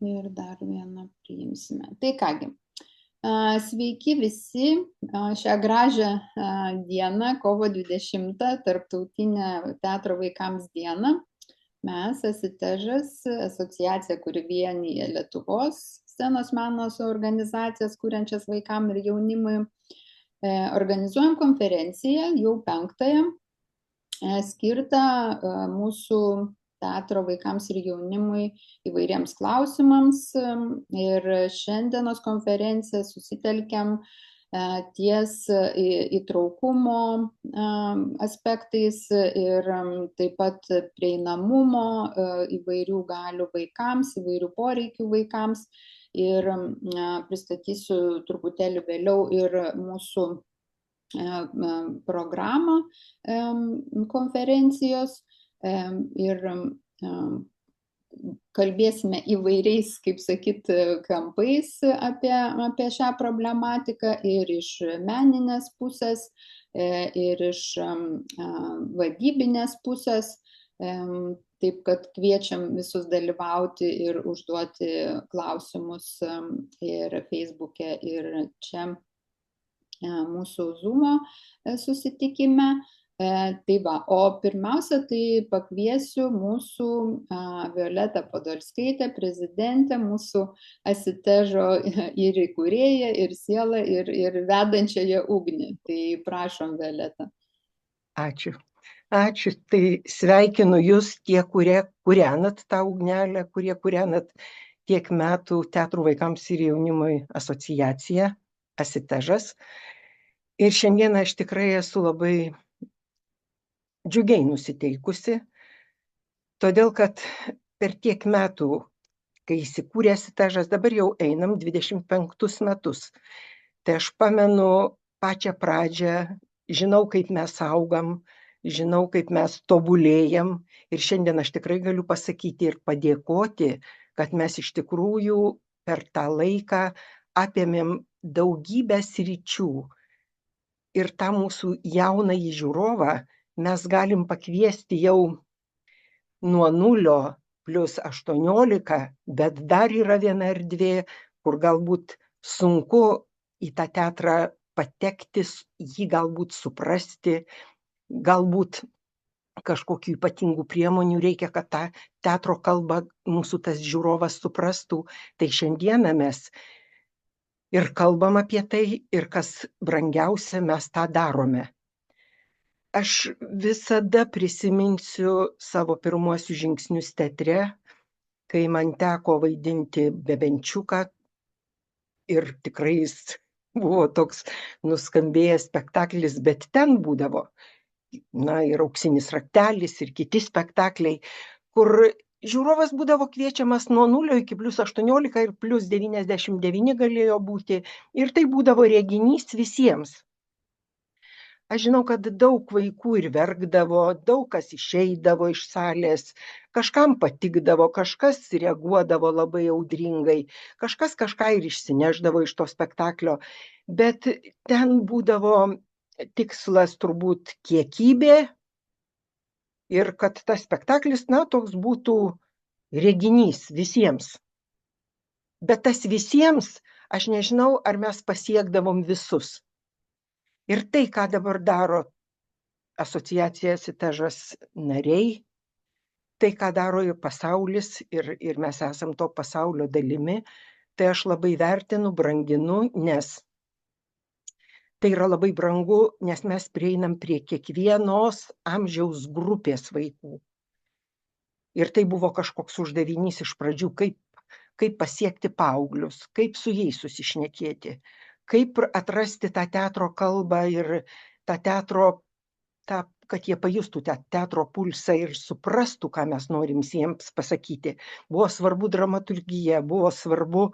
ir dar vieną priimsime. Tai kągi, sveiki visi šią gražią dieną, kovo 20, Tarptautinę teatro vaikams dieną. Mes, Asitežas, asociacija, kuri vienyje Lietuvos scenos meno organizacijas, kuriančias vaikam ir jaunimui, organizuojam konferenciją, jau 5-ąją, skirtą mūsų teatro vaikams ir jaunimui įvairiems klausimams. Ir šiandienos konferenciją susitelkiam ties įtraukumo aspektais ir taip pat prieinamumo įvairių galių vaikams, įvairių poreikių vaikams. Ir pristatysiu truputėlį vėliau ir mūsų programą konferencijos ir kalbėsime įvairiais, kaip sakyt, kampais apie šią problematiką ir iš meninės pusės, ir iš vadybinės pusės. Taip kad kviečiam visus dalyvauti ir užduoti klausimus ir Facebook'e, ir čia mūsų Zoom'o susitikime. Tai va, o pirmiausia, tai pakviesiu mūsų Violetą Podolskaitę, prezidentę, mūsų Asitežo ir įkūrėją, ir sielą, ir vedančiąją ugnį. Tai prašom, Violeta. Ačiū. Ačiū. Tai sveikinu jūs, tie, kurie kūrenat tą ugnelę, kurie kūrenat tiek metų Teatrų vaikams ir jaunimui asociacija Asitežas. Ir šiandien aš tikrai esu labai džiugiai nusiteikusi, todėl kad per tiek metų, kai įsikūrė Asitežas, dabar jau einam 25 metus. Tai aš pamenu pačią pradžią, žinau, kaip mes augam, žinau, kaip mes tobulėjam. Ir šiandien aš tikrai galiu pasakyti ir padėkoti, kad mes iš tikrųjų per tą laiką apėmėm daugybę sričių. Ir tą mūsų jaunąjį žiūrovą mes galim pakviesti jau nuo 0 + 18, bet dar yra viena erdvė, kur galbūt sunku į tą teatrą patekti, jį galbūt suprasti, galbūt kažkokių ypatingų priemonių reikia, kad tą teatro kalbą mūsų tas žiūrovas suprastų. Tai šiandieną mes ir kalbam apie tai, ir kas brangiausia, mes tą darome. Aš visada prisiminsiu savo pirmuosius žingsnius teatre, kai man teko vaidinti Bebenčiuką, ir tikrai jis buvo toks nuskambėjęs spektaklis, bet ten būdavo, ir Auksinis raktelis, ir kiti spektakliai, kur žiūrovas būdavo kviečiamas nuo 0 iki +18 ir +99 galėjo būti, ir tai būdavo reginys visiems. Aš žinau, kad daug vaikų ir verkdavo, daug kas išeidavo iš salės, kažkam patikdavo, kažkas reaguodavo labai audringai, kažkas kažką ir išsineždavo iš to spektaklio, bet ten būdavo tikslas turbūt kiekybė ir kad tas spektaklis, toks būtų reginys visiems. Bet tas visiems, aš nežinau, ar mes pasiekdavom visus. Ir tai, ką dabar daro asociacija Asitežas nariai, tai, ką daro ir pasaulis, ir mes esam to pasaulio dalimi, tai aš labai vertinu, branginu, nes tai yra labai brangu, nes mes prieinam prie kiekvienos amžiaus grupės vaikų. Ir tai buvo kažkoks uždavinys iš pradžių, kaip pasiekti paauglius, kaip su jais susišnekėti, kaip atrasti tą teatro kalbą ir tą teatro, kad jie pajustų tą teatro pulsą ir suprastų, ką mes norim jiems pasakyti. Buvo svarbu dramaturgija, buvo svarbu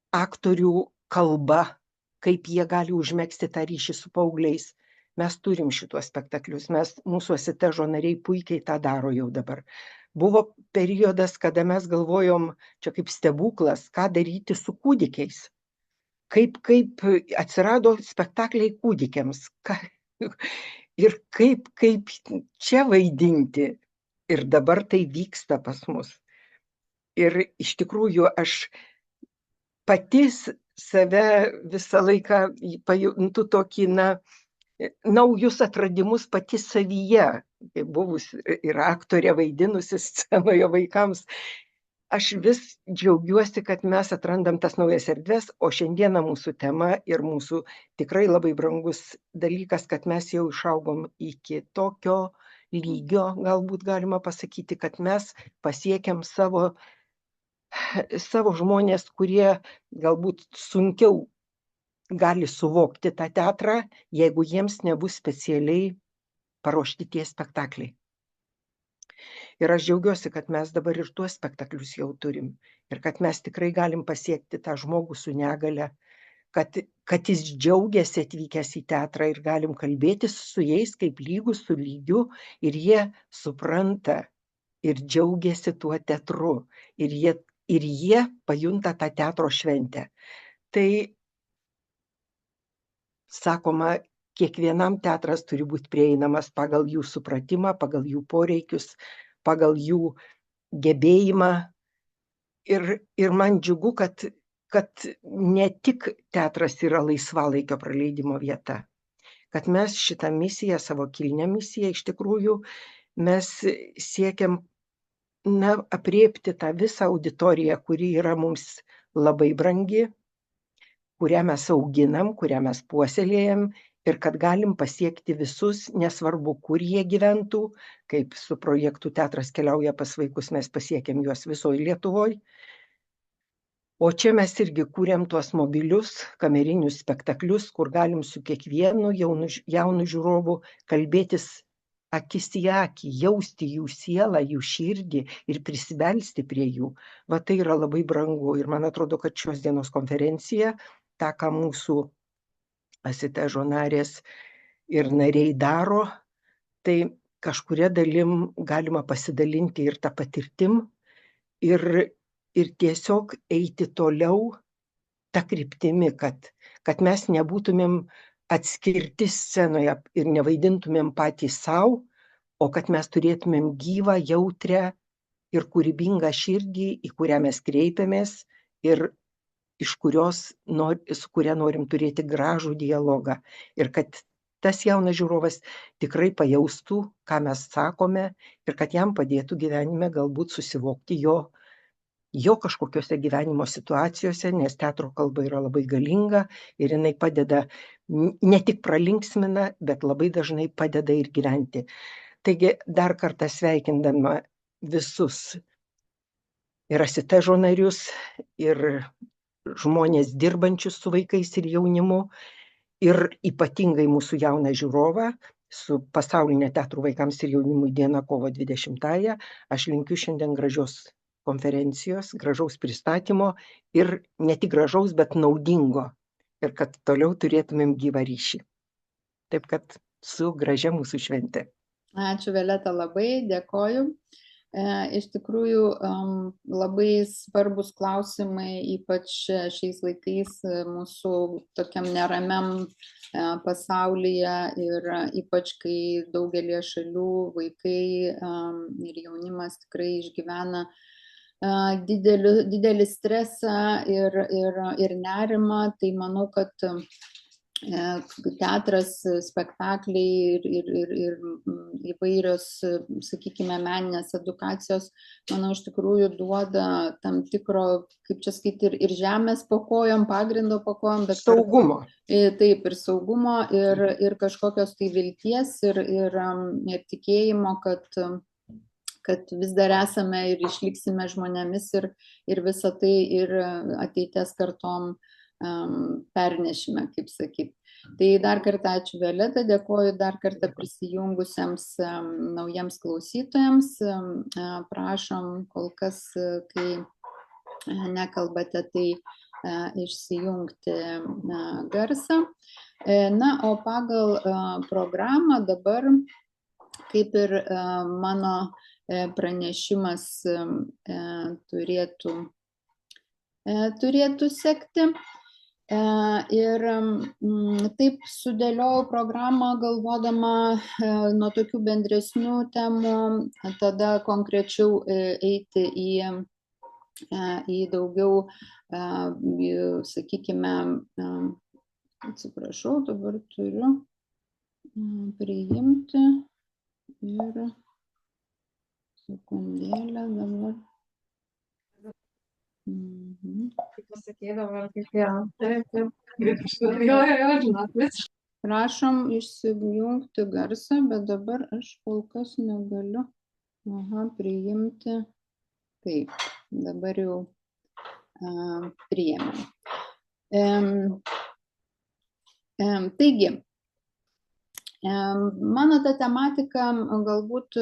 aktorių kalba, kaip jie gali užmegzti tą ryšį su paaugliais. Mes turim šituos spektaklius, mūsų Asitežo nariai puikiai tą daro jau dabar. Buvo periodas, kada mes galvojom, čia kaip stebuklas, ką daryti su kūdikiais. Kaip atsirado spektakliai kūdikiams ir kaip čia vaidinti. Ir dabar tai vyksta pas mus. Ir iš tikrųjų aš pati save visą laiką pajuntu tokį, naujus atradimus pati savyje, buvus ir aktorė vaidinusi scenoje vaikams. Aš vis džiaugiuosi, kad mes atrandam tas naujas erdves, o šiandieną mūsų tema ir mūsų tikrai labai brangus dalykas, kad mes jau išaugom iki tokio lygio, galbūt galima pasakyti, kad mes pasiekėm savo žmonės, kurie galbūt sunkiau gali suvokti tą teatrą, jeigu jiems nebus specialiai paruošti tie spektakliai. Ir aš džiaugiuosi, kad mes dabar ir tuos spektaklius jau turim. Ir kad mes tikrai galim pasiekti tą žmogų su negale, kad jis džiaugiasi atvykęs į teatrą ir galim kalbėtis su jais kaip lygus su lygiu. Ir jie supranta ir džiaugiasi tuo teatru. Ir jie pajunta tą teatro šventę. Tai, sakoma, kiekvienam teatras turi būti prieinamas pagal jų supratimą, pagal jų poreikius, pagal jų gebėjimą. Ir man džiugu, kad ne tik teatras yra laisvalaikio praleidimo vieta, kad mes šitą misiją, savo kilnią misiją, iš tikrųjų mes siekiam aprėpti tą visą auditoriją, kuri yra mums labai brangi, kurią mes auginam, kurią mes puoselėjam ir kad galim pasiekti visus, nesvarbu, kur jie gyventų, kaip su projektu Teatras keliauja pas vaikus, mes pasiekėm juos visoje Lietuvoje. O čia mes irgi kūrėm tuos mobilius kamerinius spektaklius, kur galim su kiekvienu jaunu žiūrovu kalbėtis akis į akį, jausti jų sielą, jų širdį ir prisibelsti prie jų. Va tai yra labai brangu ir man atrodo, kad šios dienos konferencija, tą, ką mūsų Asitežo narės ir nariai daro, tai kažkuria dalim galima pasidalinti ir tą patirtim ir tiesiog eiti toliau tą kryptimi, kad mes nebūtumėm atskirti scenoje ir nevaidintumėm patys savo, o kad mes turėtumėm gyvą, jautrę ir kūrybingą širdį, į kurią mes kreipiamės ir su kuria norim turėti gražų dialogą. Ir kad tas jaunas žiūrovas tikrai pajaustų, ką mes sakome ir kad jam padėtų gyvenime galbūt susivokti jo kažkokiose gyvenimo situacijose, nes teatro kalba yra labai galinga ir jinai padeda, ne tik pralinksmina, bet labai dažnai padeda ir gyventi. Taigi dar kartą sveikindama visus ir Asitežo narius, ir žmonės dirbančius su vaikais ir jaunimu, ir ypatingai mūsų jauną žiūrovą su pasaulinė teatrų vaikams ir jaunimui diena kovo 20-ąją, aš linkiu šiandien gražios konferencijos, gražaus pristatymo ir ne tik gražaus, bet naudingo. Ir kad toliau turėtumėm gyvą ryšį. Taip kad su gražia mūsų švente. Ačiū, Violeta, labai dėkoju. Iš tikrųjų, labai svarbus klausimai, ypač šiais laikais mūsų tokiam neramiam pasaulyje ir ypač kai daugelie šalių vaikai ir jaunimas tikrai išgyvena didelį stresą ir nerimą, tai manau, kad teatras, spektakliai ir įvairios, sakykime, meninės edukacijos, manau, iš tikrųjų duoda tam tikro, kaip čia skaityti, ir žemės po kojom, pagrindo po kojom, bet saugumo. Taip, ir saugumo, ir kažkokios tai vilties, ir tikėjimo, kad vis dar esame ir išliksime žmonėmis ir visą tai ir ateities kartom pernešime, kaip sakyti. Tai dar kartą ačiū, Violeta, dėkoju dar kartą prisijungusiems naujiems klausytojams. Prašom, kol kas, kai nekalbate, tai išsijungti garsą. Na, o pagal programą dabar, kaip ir mano pranešimas turėtų sekti. Ir taip sudėliojau programą galvodama nuo tokių bendresnių temų, tada konkrečiau eiti į daugiau, sakykime, atsiprašau, dabar turiu priimti ir sekundėlę dabar. Prašom išsijungti garsą, bet dabar aš kol kas negaliu. Priimti. Taip, dabar jau priėmėm. Taigi, mano ta tematika galbūt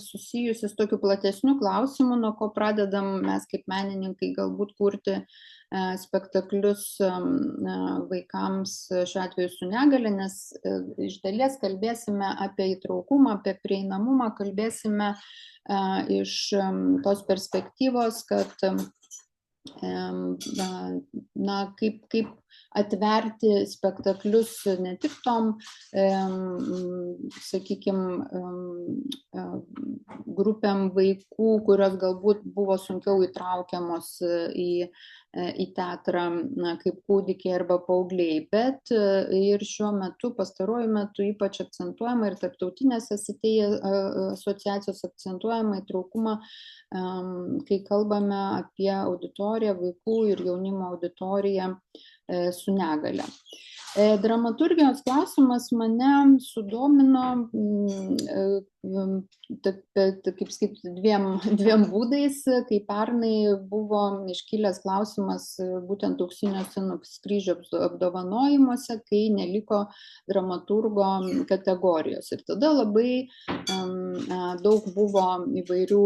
susijusi su tokiu platesniu klausimu, nuo ko pradedam mes kaip menininkai galbūt kurti spektaklius vaikams, šiuo atveju su negalia, nes iš dalies kalbėsime apie įtraukumą, apie prieinamumą, kalbėsime iš tos perspektyvos, kad kaip atverti spektaklius ne tik tom, sakykime, grupėm vaikų, kurios galbūt buvo sunkiau įtraukiamos į teatrą kaip kūdikiai arba paaugliai, bet ir šiuo metu, pastaruoju metu ypač akcentuojama ir tarptautinės asociacijos akcentuojama įtraukumą, kai kalbame apie auditoriją, vaikų ir jaunimo auditoriją su negale. Dramaturgijos klausimas mane sudomino, kaip sakyti, dviem būdais, kai pernai buvo iškilęs klausimas būtent Auksinio scenos kryžio apdovanojimuose, kai neliko dramaturgo kategorijos. Ir tada labai daug buvo įvairių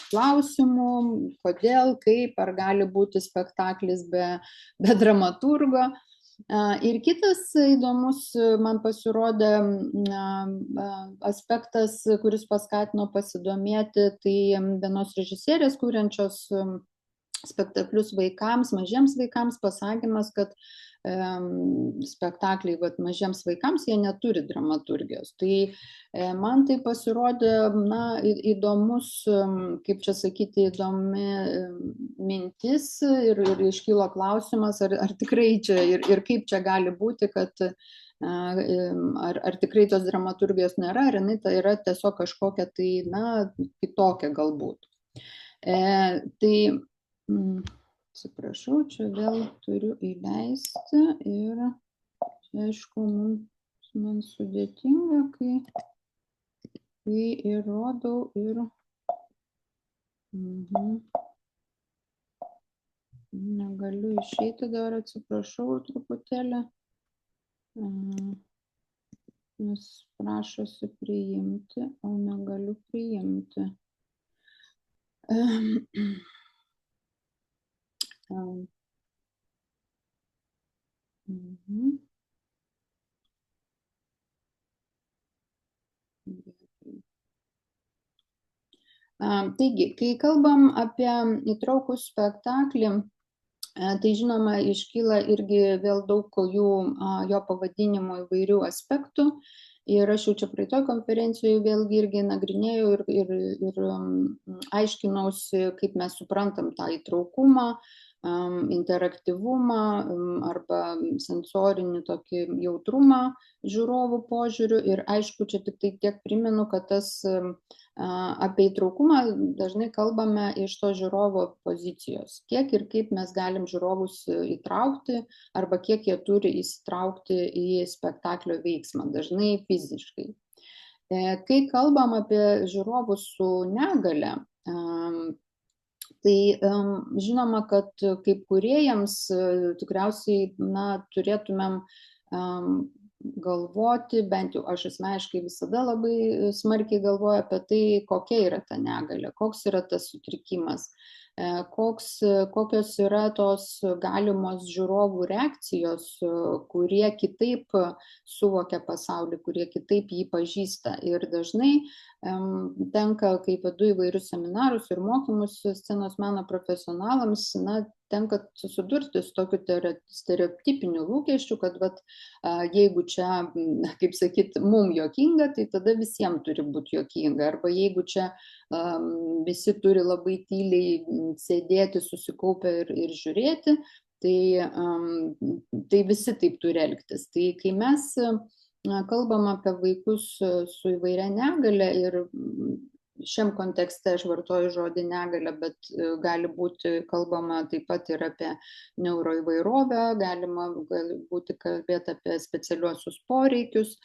klausimų, kodėl, kaip, ar gali būti spektaklis be dramaturgo. Ir kitas įdomus man pasirodė aspektas, kuris paskatino pasidomėti, tai vienos režisierės, kuriančios spektaklius vaikams, mažiems vaikams, pasakymas, kad spektakliai mažiems vaikams, jie neturi dramaturgijos. Tai man tai pasirodė įdomus, kaip čia sakyti, įdomi mintis ir iškilo klausimas, ar tikrai čia ir kaip čia gali būti, kad ar tikrai tos dramaturgijos nėra, ar jinai tai yra tiesiog kažkokia tai, kitokia galbūt. Tai atsiprašau, čia vėl turiu įleisti ir čia, aišku, man sudėtinga, kai įrodau ir negaliu išeiti, dar atsiprašau truputėlį, nes prašosi priimti, o negaliu priimti. Taigi, kai kalbam apie įtraukų spektaklį, tai žinoma iškyla irgi vėl daug jo pavadinimo įvairių aspektų. Ir aš jau čia praeitoj konferencijoje vėlgi irgi nagrinėjau ir aiškinausi, kaip mes suprantam tą įtraukumą, interaktyvumą arba sensorinį tokį jautrumą žiūrovų požiūrių. Ir aišku, čia tik tai tiek primenu, kad apie įtraukumą dažnai kalbame iš to žiūrovo pozicijos. Kiek ir kaip mes galim žiūrovus įtraukti arba kiek jie turi įsitraukti į spektaklio veiksmą, dažnai fiziškai. Kai kalbam apie žiūrovus su negale, tai žinoma, kad kaip kūrėjams tikriausiai turėtumėm galvoti, bent jau aš asmeniškai visada labai smarkiai galvoju apie tai, kokia yra ta negalia, koks yra tas sutrikimas, kokios yra tos galimos žiūrovų reakcijos, kurie kitaip suvokia pasaulį, kurie kitaip jį pažįsta. Ir dažnai tenka, kai vedu įvairius seminarus ir mokymus scenos meno profesionalams, tenka susidurti su tokiu stereotipiniu lūkesčiu, kad jeigu čia, kaip sakyt, mum juokinga, tai tada visiems turi būti juokinga. Arba jeigu čia visi turi labai tyliai sėdėti, susikaupę ir žiūrėti, tai visi taip turi elgtis. Tai kai mes kalbam apie vaikus su įvairia negalia ir šiam kontekste aš vartoju žodį negalia, bet gali būti kalbama taip pat ir apie neuroįvairovę, gali būti kalbėti apie specialiuosius poreikius,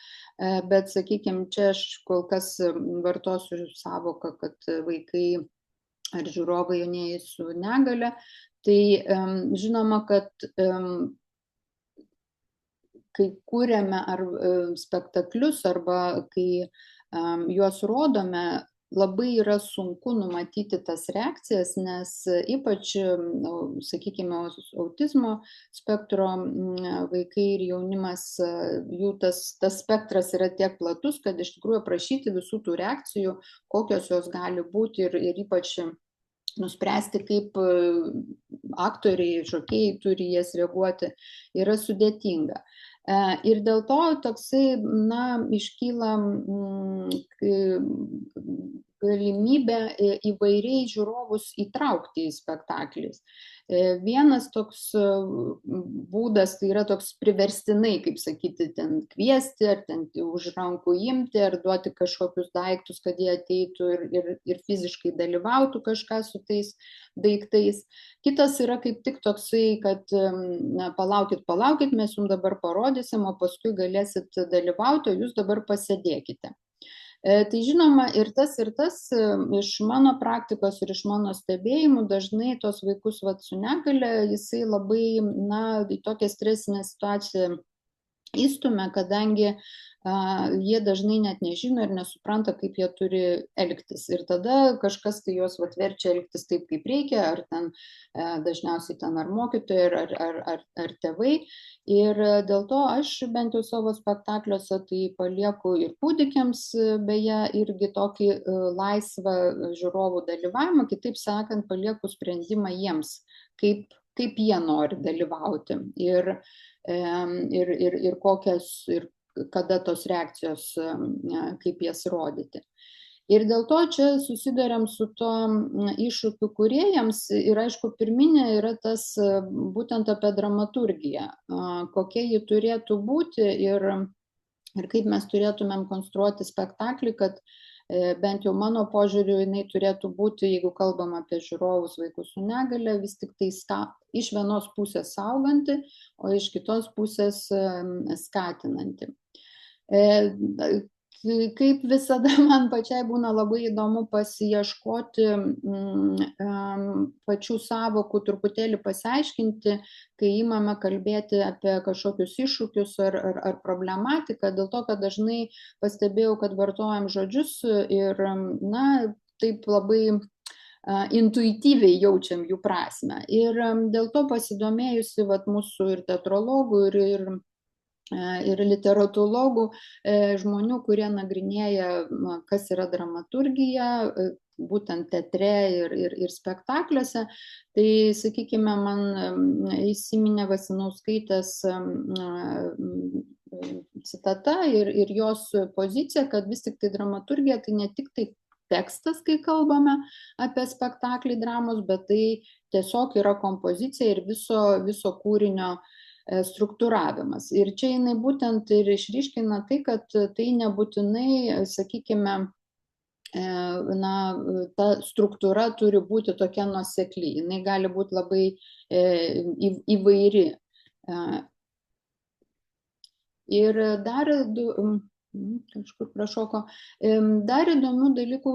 bet, sakykime, čia aš kol kas vartosiu savoką, kad vaikai ar žiūrovai jaunieji su negalia, tai žinoma, kad kai kūrėme ar spektaklius arba kai juos rodome, labai yra sunku numatyti tas reakcijas, nes ypač, sakykime, autizmo spektro vaikai ir jaunimas, jų tas spektras yra tiek platus, kad iš tikrųjų aprašyti visų tų reakcijų, kokios jos gali būti ir ypač nuspręsti, kaip aktoriai, šokėjai turi jas reaguoti, yra sudėtinga. Ir dėl to toksai, iškyla galimybė įvairiai žiūrovus įtraukti į spektaklius. Vienas toks būdas, tai yra toks priverstinai, kaip sakyti, ten kviesti, ar ten už rankų imti, ar duoti kažkokius daiktus, kad jie ateitų ir fiziškai dalyvautų kažką su tais daiktais. Kitas yra kaip tik toksai, kad palaukit, mes jums dabar parodysim, o paskui galėsit dalyvauti, o jūs dabar pasėdėkite. Tai žinoma, ir tas iš mano praktikos ir iš mano stebėjimų dažnai tos vaikus su negalia, jisai labai, į tokią stresinę situaciją įstumia, kadangi jie dažnai net nežino ir nesupranta, kaip jie turi elgtis. Ir tada kažkas tai juos verčia elgtis taip, kaip reikia, ar ten dažniausiai ten ar mokytojai, ar tėvai. Ir dėl to aš bent jau savo spektakliuose tai palieku ir kūdikiams, beje, irgi tokį laisvą žiūrovų dalyvavimą, kitaip sakant, palieku sprendimą jiems, kaip jie nori dalyvauti ir kokias ir kada tos reakcijos, kaip jas rodyti. Ir dėl to čia susiduriam su to iššūkiu kūrėjams ir aišku, pirminė yra tas būtent apie dramaturgiją, kokia ji turėtų būti ir kaip mes turėtumėm konstruoti spektaklį, kad bent jau mano požiūriu jinai turėtų būti, jeigu kalbam apie žiūrovus vaikus su negalia, vis tik tai iš vienos pusės sauganti, o iš kitos pusės skatinanti. Kaip visada man pačiai būna labai įdomu pasiieškoti pačių sąvokų, truputėlį pasiaiškinti, kai imame kalbėti apie kažkokius iššūkius ar problematiką, dėl to, kad dažnai pastebėjau, kad vartojam žodžius ir, taip labai intuityviai jaučiam jų prasmę. Ir dėl to pasidomėjusi mūsų ir teatrologų, ir literatūrologų, žmonių, kurie nagrinėja, kas yra dramaturgija, būtent teatre ir spektakliuose, tai, sakykime, man įsiminė Vasinauskaitės citata ir jos pozicija, kad vis tik tai dramaturgija tai ne tik tai tekstas, kai kalbame apie spektaklį dramos, bet tai tiesiog yra kompozicija ir viso kūrinio struktūravimas. Ir čia jinai būtent ir išryškina tai, kad tai nebūtinai, sakykime, ta struktūra turi būti tokia nuosekli. Jinai gali būti labai įvairi. Ir dar kažkur prašoko. Dar įdomių dalykų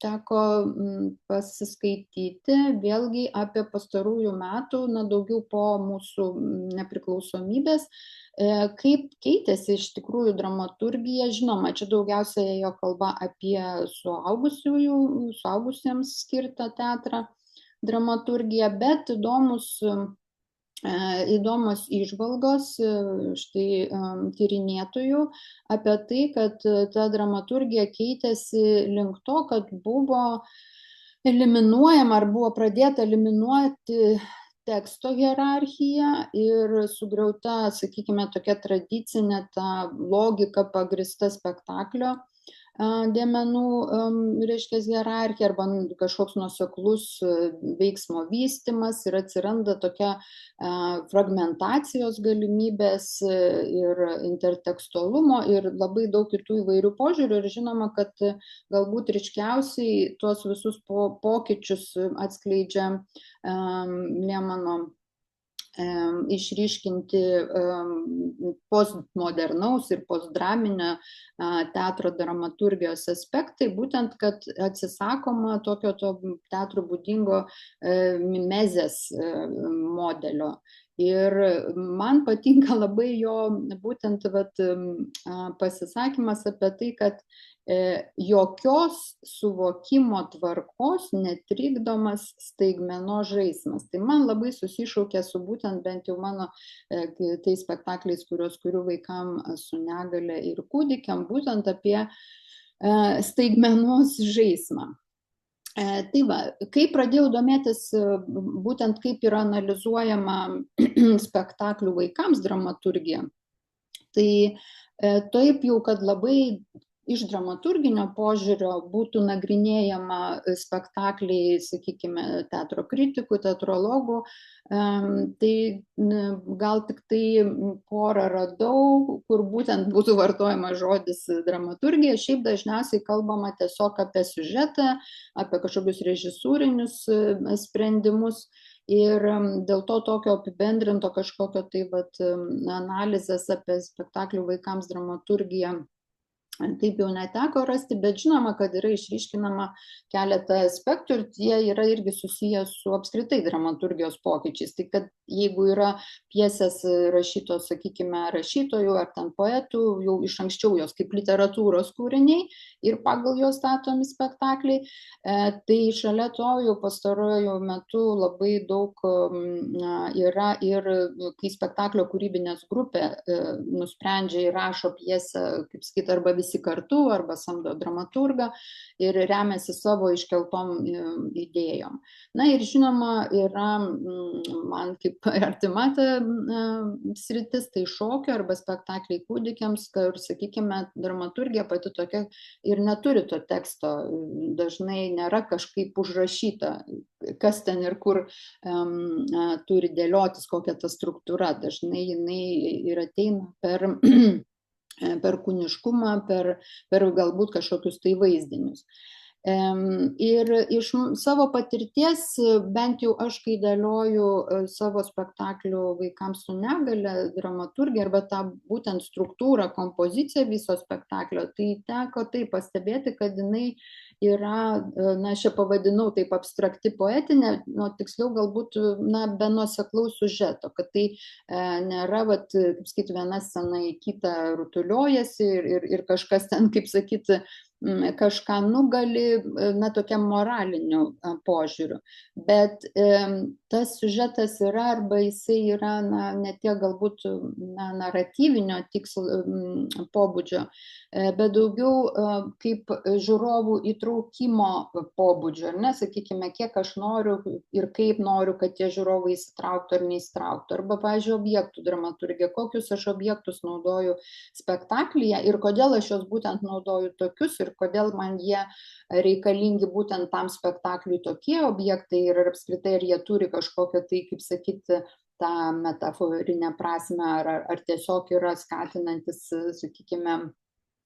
teko pasiskaityti, vėlgi apie pastarųjų metų, daugiau po mūsų nepriklausomybės, kaip keitėsi iš tikrųjų dramaturgija. Žinoma, čia daugiausia ėjo kalba apie suaugusiems skirtą teatrą, dramaturgiją, bet įdomus įdomios įžvalgos štai tyrinėtojų apie tai, kad ta dramaturgija keitėsi link to, kad buvo eliminuojama ar buvo pradėta eliminuoti teksto hierarchija ir sugriauta, sakykime, tokia tradicinė ta logika pagrįsta spektaklio dėmenų, reiškia, hierarchija arba kažkoks nuoseklus veiksmo vystymas ir atsiranda tokia fragmentacijos galimybės ir intertekstualumo ir labai daug kitų įvairių požiūrių ir žinoma, kad galbūt ryškiausiai tuos visus pokyčius atskleidžia Lehmano išryškinti postmodernaus ir postdraminio teatro dramaturgijos aspektai, būtent, kad atsisakoma tokio teatro būdingo mimezės modelio. Ir man patinka labai jo būtent pasisakymas apie tai, kad jokios suvokimo tvarkos netrikdomas staigmenos žaismas. Tai man labai susišaukia su būtent bent jau mano tais spektakliais, kuriuos kuriu vaikam su negale ir kūdikiam, būtent apie staigmenos žaismą. Tai va, kai pradėjau domėtis būtent kaip yra analizuojama spektaklių vaikams dramaturgija, tai taip jau, kad labai iš dramaturginio požiūrio būtų nagrinėjama spektakliai, sakykime, teatro kritikų, teatrologų, tai gal tik tai porą radau, kur būtent būtų vartojamas žodis dramaturgija. Šiaip dažniausiai kalbama tiesiog apie siužetą, apie kažkokius režisūrinius sprendimus. Ir dėl to tokio apibendrinto kažkokio tai analizės apie spektaklių vaikams dramaturgiją taip jau neteko rasti, bet žinoma, kad yra išryškinama keletą aspektų ir jie yra irgi susiję su apskritai dramaturgijos pokyčiais. Tai kad jeigu yra pjesės rašytos, sakykime, rašytojų ar ten poetų, jau iš anksčiau jos kaip literatūros kūriniai ir pagal juos statomi spektakliai, tai šalia to jau pastaruoju metu labai daug yra ir kai spektaklio kūrybinės grupė nusprendžia ir rašo pjesę, kaip sakyti, arba visi kartu, arba samdo dramaturgą ir remiasi savo iškeltom idėjom. Na ir žinoma, yra man kaip artima ta sritis, tai šokio arba spektakliai kūdikiams, kur, sakykime, dramaturgija pati tokia ir neturi to teksto, dažnai nėra kažkaip užrašyta, kas ten ir kur turi dėliotis, kokia ta struktūra. Dažnai jinai ir ateina per kūniškumą, per galbūt kažkokius tai vaizdinius. Ir iš savo patirties, bent jau aš, kai dėlioju savo spektaklių vaikams su negale dramaturgiją arba tą būtent struktūrą, kompoziciją viso spektaklio, tai teko tai pastebėti, kad jinai yra, na, aš čia pavadinau taip abstrakti poetinė, tiksliau galbūt, na, be nuoseklaus siužeto, kad tai nėra, kaip sakyti, viena scena į kitą rutuliojasi ir kažkas ten, kaip sakyti, kažką nugali, na, tokiam moraliniu požiūriu. Bet tas siužetas yra, arba jisai yra, na, ne tiek galbūt naratyvinio pobūdžio, bet daugiau kaip žiūrovų įtraukimo pobūdžio, ne, sakykime, kiek aš noriu ir kaip noriu, kad tie žiūrovai įsitrauktų ar neįsitrauktų. Arba, pavyzdžiui, objektų dramaturgija, kokius aš objektus naudoju spektaklyje ir kodėl aš juos būtent naudoju tokius ir kodėl man jie reikalingi būtent tam spektakliui tokie objektai ir apskritai ar jie turi kažkokią tai, kaip sakyti, tą metaforinę prasme ar tiesiog yra skatinantis, sakykime,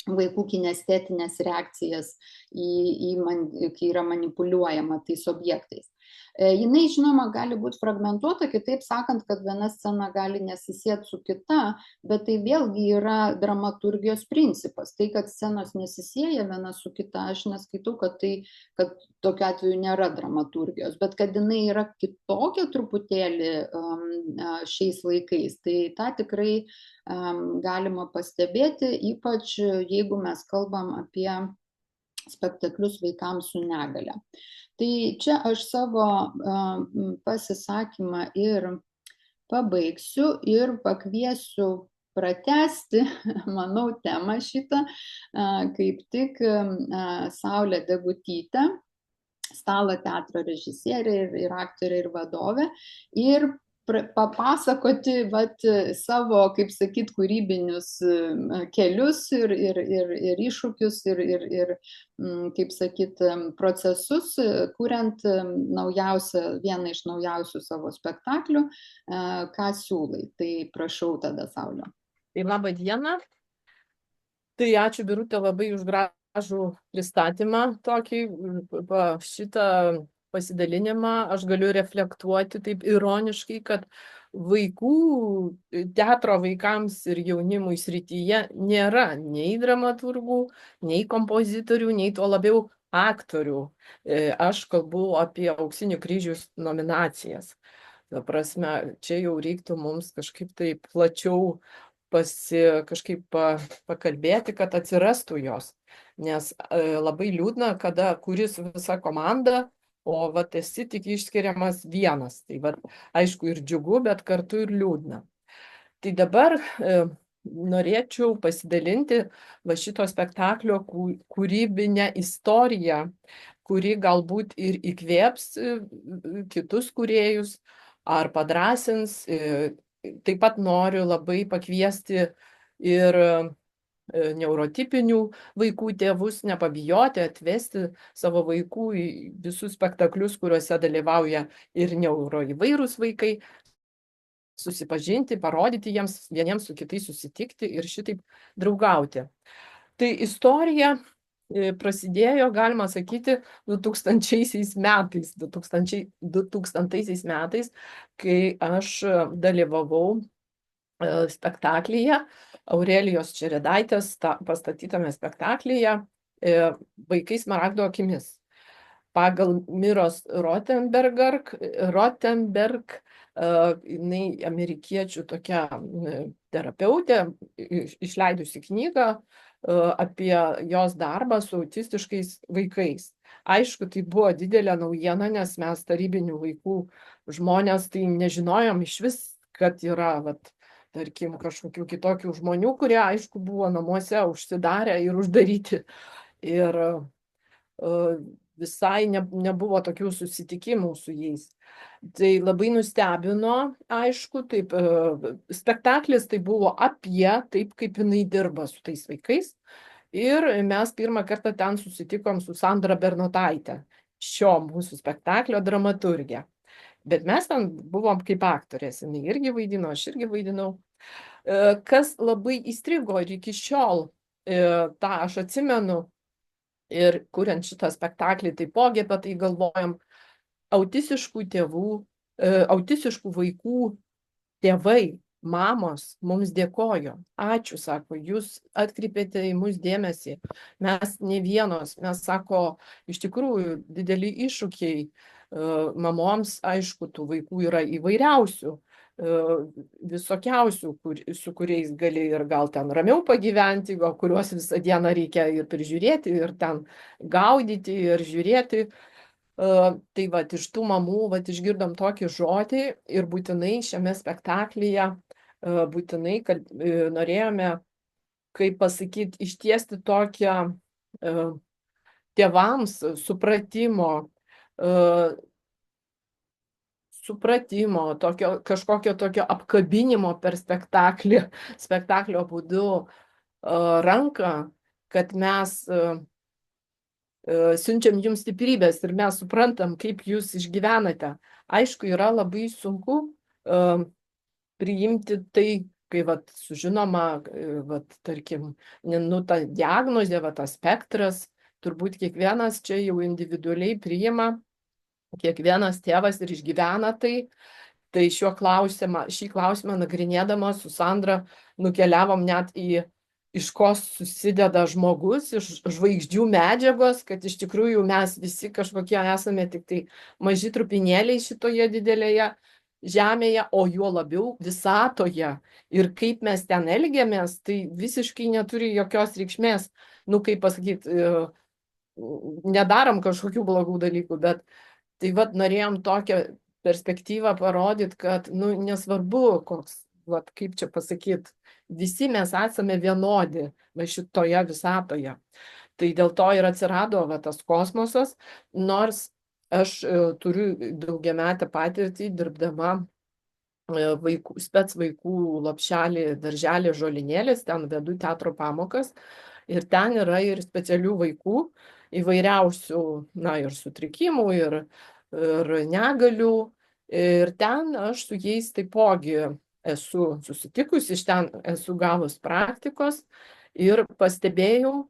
vaikų kinestetinės reakcijas, kai yra manipuliuojama tais objektais. Jinai, žinoma, gali būti fragmentuota, kitaip sakant, kad viena scena gali nesisieti su kita, bet tai vėlgi yra dramaturgijos principas. Tai, kad scenos nesisieja viena su kita, aš neskaitau, kad tokiu atveju nėra dramaturgijos, bet kad jinai yra kitokia truputėlį šiais laikais, tai tą tikrai galima pastebėti, ypač jeigu mes kalbam apie spektaklius vaikams su negale. Tai čia aš savo pasisakymą ir pabaigsiu ir pakviesiu pratęsti, manau, temą šitą, kaip tik Saulė Degutytė, stalo teatro režisierė ir aktorė ir vadovė, ir papasakoti savo, kaip sakyt, kūrybinius kelius ir iššūkius ir, kaip sakyt, procesus, kuriant vieną iš naujausių savo spektaklių, ką siūlai. Tai prašau tada, Saulė. Tai labą dieną. Tai ačiū, Birutė, labai už gražų pristatymą tokį, šitą pasidalinimą. Aš galiu reflektuoti taip ironiškai, kad vaikų teatro vaikams ir jaunimui srityje nėra nei dramaturgų, nei kompozitorių, nei tuo labiau aktorių. Aš kalbu apie Auksinių kryžius nominacijas. Ta prasme, čia jau reiktų mums kažkaip tai plačiau kažkaip pakalbėti, kad atsirastų jos. Nes labai liūdna, kada kuris visa komanda, o esi tik išskiriamas vienas. Tai aišku ir džiugu, bet kartu ir liūdna. Tai dabar norėčiau pasidalinti šito spektaklio kūrybinę istoriją, kuri galbūt ir įkvėps kitus kūrėjus ar padrąsins. Taip pat noriu labai pakviesti ir neurotipinių vaikų tėvus nepabijoti atvesti savo vaikų į visus spektaklius, kuriuose dalyvauja ir neuroįvairūs vaikai, susipažinti, parodyti jiems vieniems su kitais susitikti ir šitaip draugauti. Tai istorija prasidėjo, galima sakyti, 2000 metais, kai aš dalyvavau spektaklyje, Aurelijos Čeredaitės pastatytame spektaklyje Vaikai smaragdo akimis. Pagal Miros Rotenberg, jinai amerikiečių tokia terapeutė, išleidusi knygą apie jos darbą su autistiškais vaikais. Aišku, tai buvo didelė naujiena, nes mes tarybinių laikų žmonės tai nežinojom iš vis, kad yra, tarkim, kažkokių kitokių žmonių, kurie, aišku, buvo namuose užsidarę ir uždaryti. Ir visai nebuvo tokių susitikimų su jais. Tai labai nustebino, aišku, taip, spektaklis tai buvo apie taip, kaip jinai dirba su tais vaikais. Ir mes pirmą kartą ten susitikom su Sandra Bernotaitė, šio mūsų spektaklio dramaturgė. Bet mes ten buvom kaip aktorės, jinai irgi vaidino, aš irgi vaidinau. Kas labai įstrigo ir iki šiol, tą aš atsimenu, ir kuriant šitą spektaklį taipogi apie tai galvojam, autistiškų tėvų, autistiškų vaikų tėvai, mamos mums dėkojo. Ačiū, sako, jūs atkreipėte į mus dėmesį. Mes ne vienos, mes, sako, iš tikrųjų dideli iššūkiai. Mamoms, aišku, tų vaikų yra įvairiausių, visokiausių, su kuriais gali ir gal ten ramiau pagyventi, o kuriuos visą dieną reikia ir prižiūrėti, ir ten gaudyti, ir žiūrėti. Tai iš tų mamų išgirdom tokį žodį ir būtinai šiame spektaklyje būtinai norėjome, kaip pasakyti, ištiesti tokią tėvams supratimo, kažkokio tokio apkabinimo per spektaklio būdu ranką, kad mes siunčiam jums stiprybės ir mes suprantam, kaip jūs išgyvenate. Aišku, yra labai sunku priimti tai, kai sužinoma, tarkim, ta diagnozė, tas spektras, turbūt kiekvienas čia jau individualiai priima, kiekvienas tėvas ir išgyvena tai. Tai šį klausimą nagrinėdama su Sandra nukeliavom net iš ko susideda žmogus, iš žvaigždžių medžiagos, kad iš tikrųjų mes visi kažkokie esame tik tai maži trupinėliai šitoje didelėje žemėje, o juo labiau visatoje. Ir kaip mes ten elgiamės, tai visiškai neturi jokios reikšmės. Kaip pasakyti, nedarom kažkokių blogų dalykų, bet tai norėjom tokią perspektyvą parodyti, kad, nu, nesvarbu, koks, vat, kaip čia pasakyti, visi mes esame vienodi va šitoje visatoje. Tai dėl to ir atsirado va tas kosmosas, nors aš turiu daugiametę patirtį dirbdama spec vaikų lopšelį, darželį Žolinėlis, ten vedu teatro pamokas ir ten yra ir specialių vaikų įvairiausių, na, ir sutrikimų, ir negalių. Ir ten aš su jais taipogi esu susitikusi, iš ten esu gavus praktikos ir pastebėjau,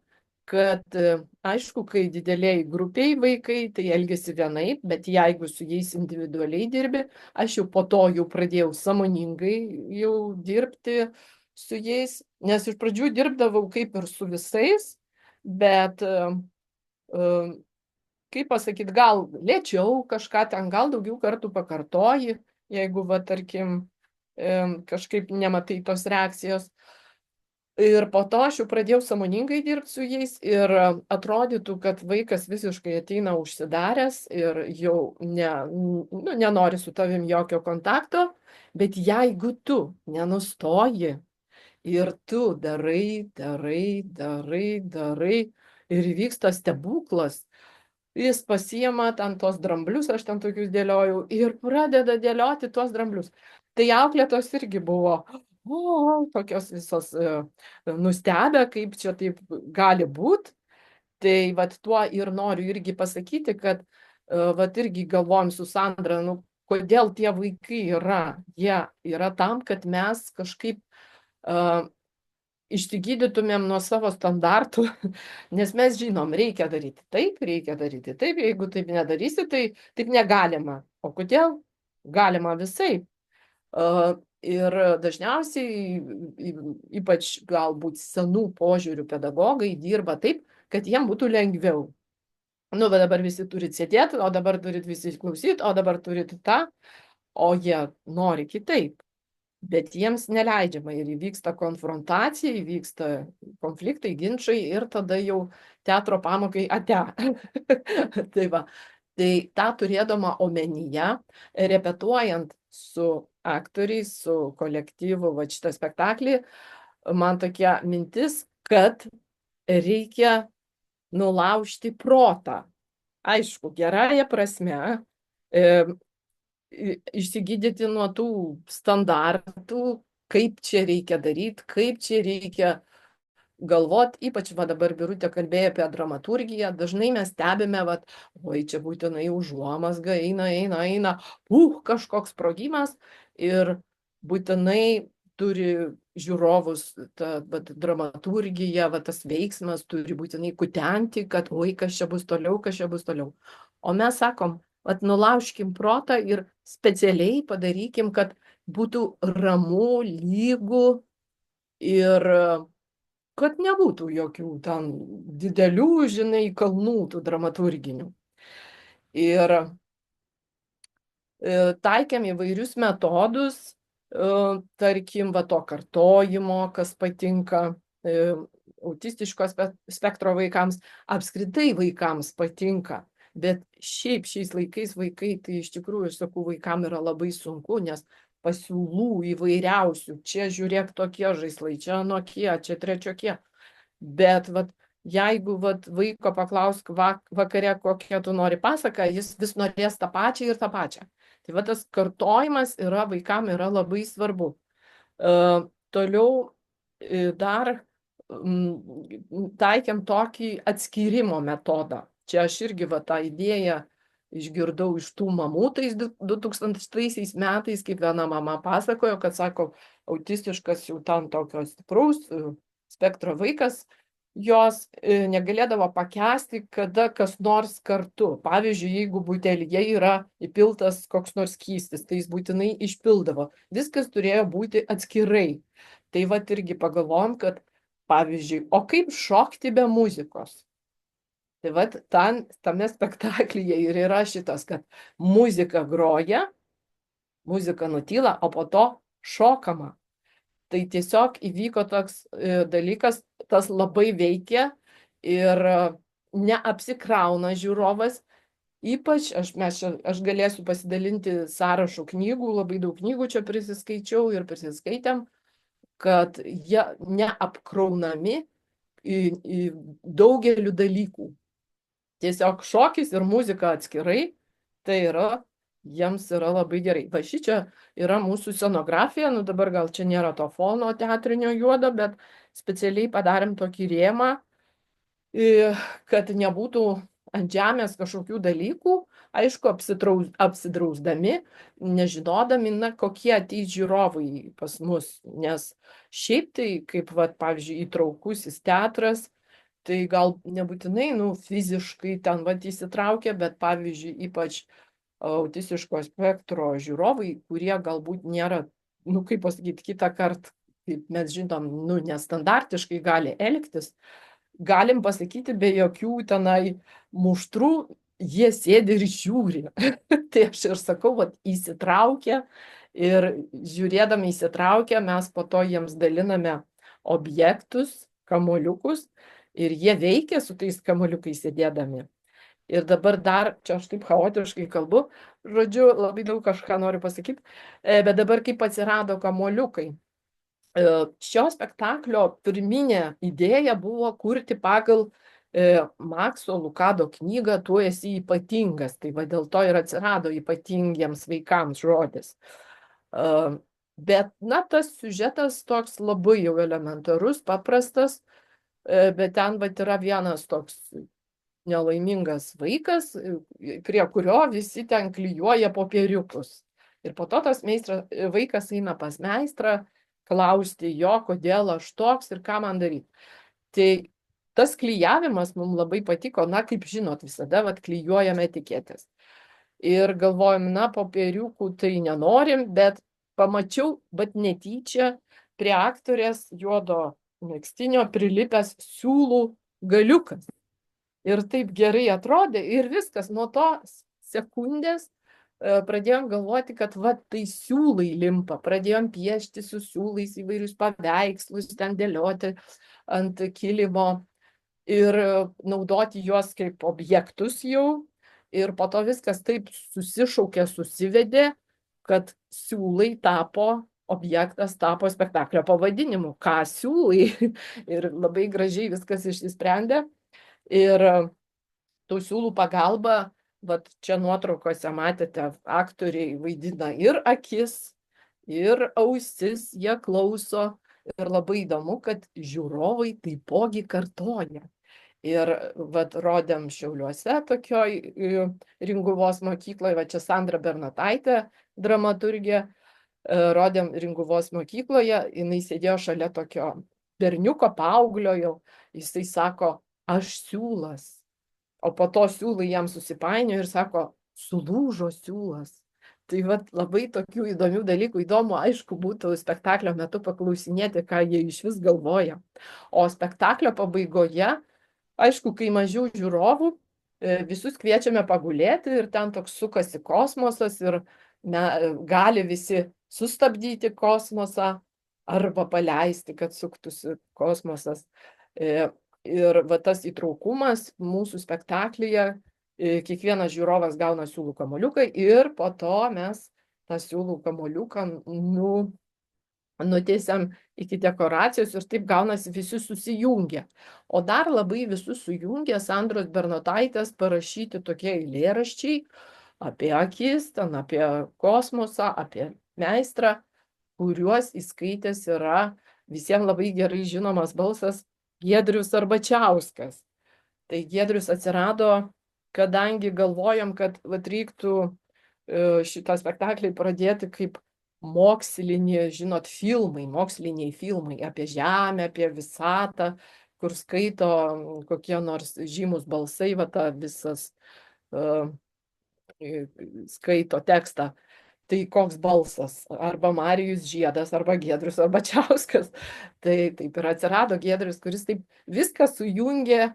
kad aišku, kai dideliai grupiai vaikai, tai elgesi vienaip, bet jeigu su jais individualiai dirbi, aš jau po to jau pradėjau sąmoningai jau dirbti su jais, nes iš pradžių dirbdavau kaip ir su visais, bet, kaip pasakyti, gal lėčiau kažką ten, gal daugiau kartų pakartoji, jeigu, va, tarkim, kažkaip nematai tos reakcijos. Ir po to aš jau pradėjau sąmoningai dirbti su jais ir atrodytų, kad vaikas visiškai ateina užsidaręs ir jau nenori su tavim jokio kontakto, bet jeigu tu nenustoji ir tu darai ir įvyksta stebuklas, jis pasiima ten tos dramblius, aš ten tokius dėliojau, ir pradeda dėlioti tuos dramblius. Tai auklėtos irgi buvo tokios visos nustebę, kaip čia taip gali būti. Tai vat tuo ir noriu irgi pasakyti, kad vat irgi galvojom su Sandra, nu, kodėl tie vaikai yra. Jie yra tam, kad mes kažkaip išsigydytumėm nuo savo standartų, nes mes žinom, reikia daryti taip, jeigu taip nedarysi, tai taip negalima. O kodėl? Galima visai. Ir dažniausiai, ypač galbūt senų požiūrių pedagogai dirba taip, kad jiem būtų lengviau. Nu, bet dabar visi turit sėdėti, o dabar turit visi klausyti, o dabar turit tą, o jie nori kitaip. Bet jiems neleidžiama ir įvyksta konfrontacija, įvyksta konfliktai, ginčai ir tada jau teatro pamokai ate. Tai va, tai tą turėdama omenyje, repetuojant su aktoriais, su kolektyvu, va šitą spektaklį, man tokia mintis, kad reikia nulaužti protą. Aišku, gerąją prasme, išsigydyti nuo tų standartų, kaip čia reikia daryti, kaip čia reikia galvot, ypač va dabar Birutė kalbėjo apie dramaturgiją, dažnai mes stebime, va, oi, čia būtinai užuomazga, eina, kažkoks sprogimas ir būtinai turi žiūrovus, ta dramaturgija, va, tas veiksmas turi būtinai kutenti, kad oi, kas čia bus toliau. O mes sakom, vat nulaužkim protą ir specialiai padarykim, kad būtų ramu, lygu ir kad nebūtų jokių ten didelių, žinai, kalnų tų dramaturginių. Ir taikėm įvairius metodus, tarkim, va to kartojimo, kas patinka autistiško spektro vaikams, apskritai vaikams patinka. Bet šiaip šiais laikais vaikai, tai iš tikrųjų, aš sakau, vaikam yra labai sunku, nes pasiūlų įvairiausių, čia žiūrėk tokie žaislai, čia anokie, čia trečiokie. Bet vat, jeigu vat, vaiko paklausk vakare, kokią tu nori pasaką, jis vis norės tą pačią ir tą pačią. Tai vat, tas kartojimas vaikam yra labai svarbu. Toliau dar taikėm tokį atskyrimo metodą. Čia aš irgi va tą idėją išgirdau iš tų mamų tais 2000 metais, kaip viena mama pasakojo, kad sako, autistiškas jau ten tokio stipraus spektro vaikas, jos negalėdavo pakęsti, kada kas nors kartu. Pavyzdžiui, jeigu butelyje yra įpiltas koks nors skystis, tai jis būtinai išpildavo. Viskas turėjo būti atskirai. Tai va irgi pagalvojom, kad pavyzdžiui, o kaip šokti be muzikos? Tai vat tame spektaklyje ir yra šitas, kad muzika groja, muzika nutyla, o po to šokama. Tai tiesiog įvyko toks dalykas, tas labai veikia ir neapsikrauna žiūrovas Ypač aš galėsiu pasidalinti sąrašu knygų, labai daug knygų čia prisiskaičiau ir prisiskaitėm, kad jie neapkraunami į daugeliu dalykų. Tiesiog šokis ir muzika atskirai, tai jiems yra labai gerai. Va šičia yra mūsų scenografija, nu dabar gal čia nėra to fono teatrinio juodo, bet specialiai padarėm tokį rėmą, kad nebūtų ant žemės kažkokių dalykų, aišku, apsidrausdami, nežinodami, kokie ateis žiūrovai pas mus, nes šiaip tai, kaip, pavyzdžiui, įtraukusis teatras, tai gal nebūtinai, fiziškai ten, įsitraukia, bet, pavyzdžiui, ypač autistiško spektro žiūrovai, kurie galbūt nėra, kaip pasakyti, kitą kartą, kaip mes žinom, nestandartiškai gali elgtis, galim pasakyti, be jokių tenai muštrų, jie sėdi ir žiūri. Tai aš ir sakau, įsitraukia ir žiūrėdami įsitraukia, mes po to jiems daliname objektus, kamuoliukus ir jie veikia su tais kamuoliukais sėdėdami. Ir dabar dar, čia aš taip chaotiškai kalbu, žodžiu, labai daug kažką noriu pasakyti, bet dabar kaip atsirado kamuoliukai. Šio spektaklio pirminė idėja buvo kurti pagal Makso Lukado knygą Tu esi ypatingas, tai dėl to ir atsirado ypatingiems vaikams žodis. Bet, tas siužetas toks labai jau elementarus, paprastas, bet ten yra vienas toks nelaimingas vaikas, prie kurio visi ten klijuoja popieriukus. Ir po to tas vaikas eina pas meistrą, klausti jo, kodėl aš toks ir ką man daryti. Tai tas klijavimas mums labai patiko, kaip žinot, visada klijuojame etiketės. Ir galvojom, popieriukų tai nenorim, bet pamačiau, bet netyčia prie aktorės juodo megztinio prilipęs siūlų galiukas. Ir taip gerai atrodė ir viskas, nuo to sekundės pradėjom galvoti, kad tai siūlai limpa, pradėjom piešti su siūlais įvairius paveikslus, ten dėlioti ant kilimo ir naudoti juos kaip objektus jau. Ir po to viskas taip susišaukė, susivedė, kad siūlai objektas tapo spektaklio pavadinimu. Ką siūlai? Ir labai gražiai viskas išsisprendė. Ir tų siūlų pagalba, čia nuotraukose matėte, aktoriai vaidina ir akis, ir ausis, jie klauso. Ir labai įdomu, kad žiūrovai taipogi kartoja. Ir rodėm Šiauliuose tokioj Ringuvos mokykloje, čia Sandra Bernotaitė, dramaturgė, rodėm Ringuvos mokykloje, jinai sėdėjo šalia tokio berniuko, paauglio jau, jisai sako, aš siūlas. O po to siūlai jam susipainiojo ir sako, sulūžo siūlas. Tai labai tokių įdomių dalykų, įdomu, aišku, būtų spektaklio metu paklausinėti, ką jie iš vis galvoja. O spektaklio pabaigoje, aišku, kai mažiau žiūrovų, visus kviečiame pagulėti ir ten toks sukasi kosmosas ir gali visi sustabdyti kosmosą arba paleisti, kad suktųsi kosmosas. Ir tas įtraukumas mūsų spektaklyje, kiekvienas žiūrovas gauna siūlų kamuoliuką ir po to mes tą siūlų kamuoliuką nutiesiam iki dekoracijos ir taip gaunasi visi susijungia. O dar labai visus sujungia Sandros Bernotaitės parašyti tokie eilėraščiai apie akis, apie kosmosą, apie meistrą, kuriuos įskaitęs yra visiems labai gerai žinomas balsas Giedrius Arbačiauskas. Tai Giedrius atsirado, kadangi galvojom, kad reiktų šitą spektaklį pradėti kaip mokslinį, moksliniai filmai apie Žemę, apie visatą, kur skaito kokie nors žymus balsai, visas skaito tekstą. Tai koks balsas? Arba Marijus Žiedas, arba Giedrius Arbačiauskas. Tai taip ir atsirado Giedrius, kuris taip viską sujungė,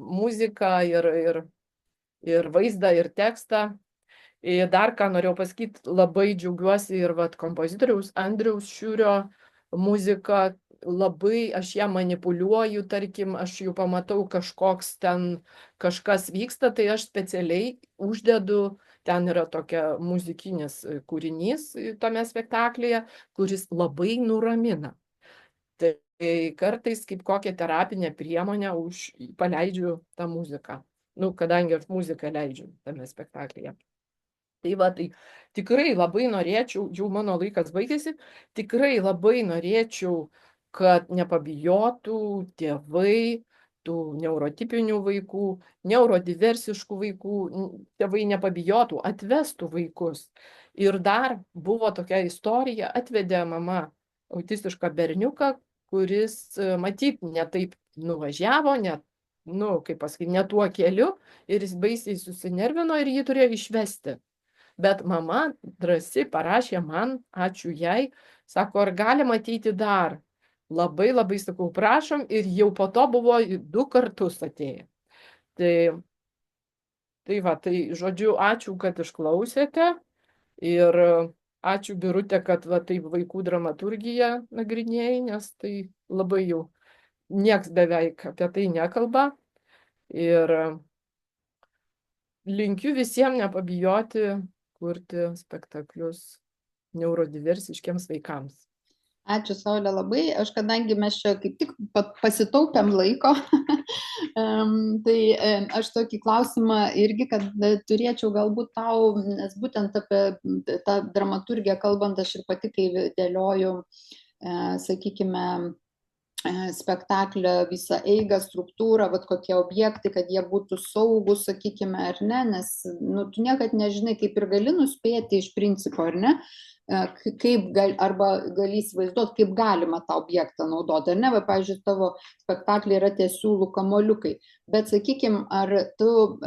muziką ir vaizdą, ir tekstą. Ir dar ką norėjau pasakyti, labai džiaugiuosi ir kompozitoriaus Andriaus Šiurio muzika, labai aš ją manipuliuoju, tarkim, aš jau pamatau kažkas vyksta, tai aš specialiai uždedu, ten yra tokia muzikinis kūrinys tame spektaklyje, kuris labai nuramina. Tai kartais kaip kokią terapinę priemonę paleidžiu tą muziką. Nu, kadangi aš muziką leidžiu tame spektaklyje. Tai va, tai tikrai labai norėčiau, jau mano laikas baigėsi, tikrai labai norėčiau, kad nepabijotų tėvai tų neurotipinių vaikų, neurodiversiškų vaikų, tėvai nepabijotų, atvestų vaikus. Ir dar buvo tokia istorija, atvedė mama autistišką berniuką, kuris matyt netaip nuvažiavo, kaip pasakyti, ne tuo keliu ir jis baisiai susinervino ir jį turėjo išvesti. Bet mama drąsiai parašė man, ačiū jai, sako, ar galima ateiti dar? Labai labai sakau, prašom, ir jau po to buvo 2 kartus atėję. Tai va, tai žodžiu, ačiū, kad išklausėte ir ačiū Birute, kad va taip vaikų dramaturgiją nagrinėjai, nes tai labai jau nieks beveik apie tai nekalba. Ir linkiu visiems nepabijoti kurti spektaklius neurodiversiškiams vaikams. Ačiū, Saulė, labai. Aš kadangi mes čia kaip tik pasitaupėm laiko, tai aš tokį klausimą irgi, kad turėčiau galbūt tau, nes būtent apie tą dramaturgiją kalbant, aš ir pati, kai dėlioju, sakykime, spektaklio visą eigą, struktūrą, vat kokie objektai, kad jie būtų saugus, sakykime, ar ne, nes tu niekad nežinai, kaip ir gali nuspėti iš principo, ar ne, arba gali įsivaizduoti, kaip galima tą objektą naudoti, ar ne, va, pavyzdžiui, tavo spektakliai yra tie siūlų kamoliukai, bet, sakykime, ar tu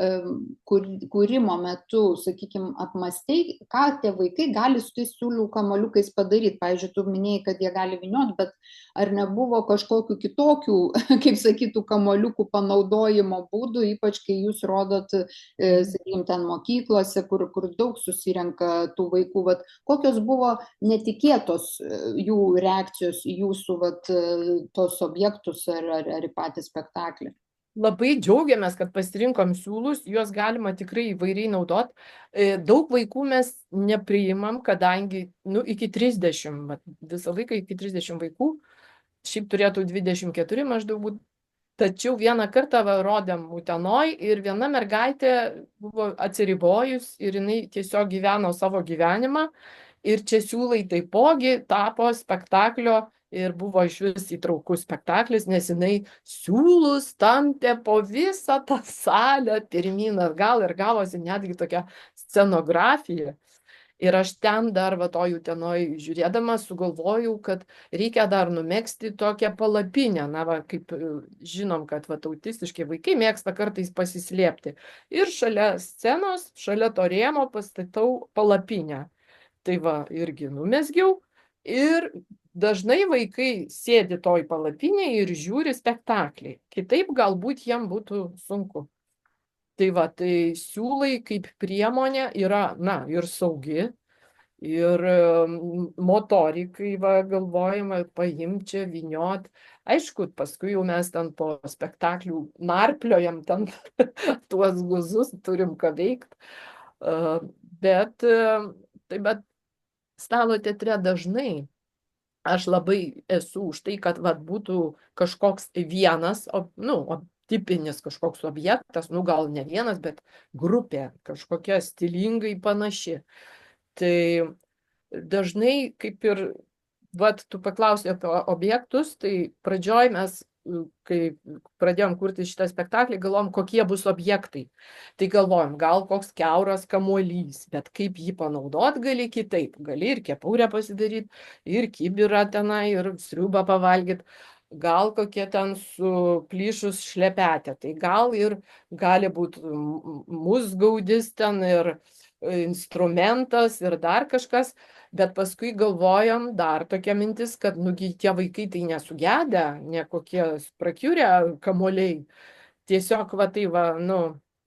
kūrimo metu, sakykime, apmastei, ką tie vaikai gali su tais siūlų kamoliukais padaryti, pavyzdžiui, tu minėjai, kad jie gali vynioti, bet ar nebuvo kažkokių kitokių, kaip sakytų, kamoliukų panaudojimo būdų, ypač kai jūs rodot, sakykime, ten mokyklose, kur daug susirenka tų vaikų, vat, kokios buvo netikėtos jų reakcijos į jūsų vat, tos objektus ar į patį spektaklį? Labai džiaugiamės, kad pasirinkom siūlus, juos galima tikrai įvairiai naudot. Daug vaikų mes nepriimam, kadangi iki 30, visą laiką iki 30 vaikų, šiaip turėtų 24 maždaug būt. Tačiau vieną kartą rodėm Utenoj ir viena mergaitė buvo atsiribojus ir jinai tiesiog gyveno savo gyvenimą. Ir čia siūlai taipogi tapo spektaklio ir buvo išvis įtraukus spektaklis, nes jinai siūlus tampė po visą tą salę pirmyn atgal ir gavosi netgi tokia scenografija. Ir aš ten dar Utenoj žiūrėdama sugalvojau, kad reikia dar numegzti tokią palapinę. Na, kaip žinom, kad autistiški vaikai mėgsta kartais pasislėpti. Ir šalia scenos, šalia to rėmo pastatau palapinę. Tai irgi numezgiau. Ir dažnai vaikai sėdi toj palapinėje ir žiūri spektaklį. Kitaip galbūt jiem būtų sunku. Tai siūlai kaip priemonė yra, ir saugi, ir motorikai, galvojama, paimti čia, vyniot. Aišku, paskui jau mes ten po spektaklių narpliojam ten tuos guzus, turim ką veikti. Bet stalo teatre dažnai aš labai esu už tai, kad būtų kažkoks vienas, tipinis kažkoks objektas, gal ne vienas, bet grupė kažkokia stilingai panaši. Tai dažnai, kaip ir, tu paklausai apie objektus, tai pradžioj mes, kai pradėjom kurti šitą spektaklį, galvom, kokie bus objektai. Tai galvojom, gal koks kiauras kamuolys, bet kaip jį panaudot gali kitaip. Gali ir kepurę pasidaryti, ir kibirą tenai, ir sriubą pavalgyti. Gal kokie ten suplyšus šlepetė, tai gal ir gali būti musgaudis ten ir instrumentas ir dar kažkas, bet paskui galvojom dar tokia mintis, kad tie vaikai tai nesugedę, ne kokie prakiurę kamuoliai, tiesiog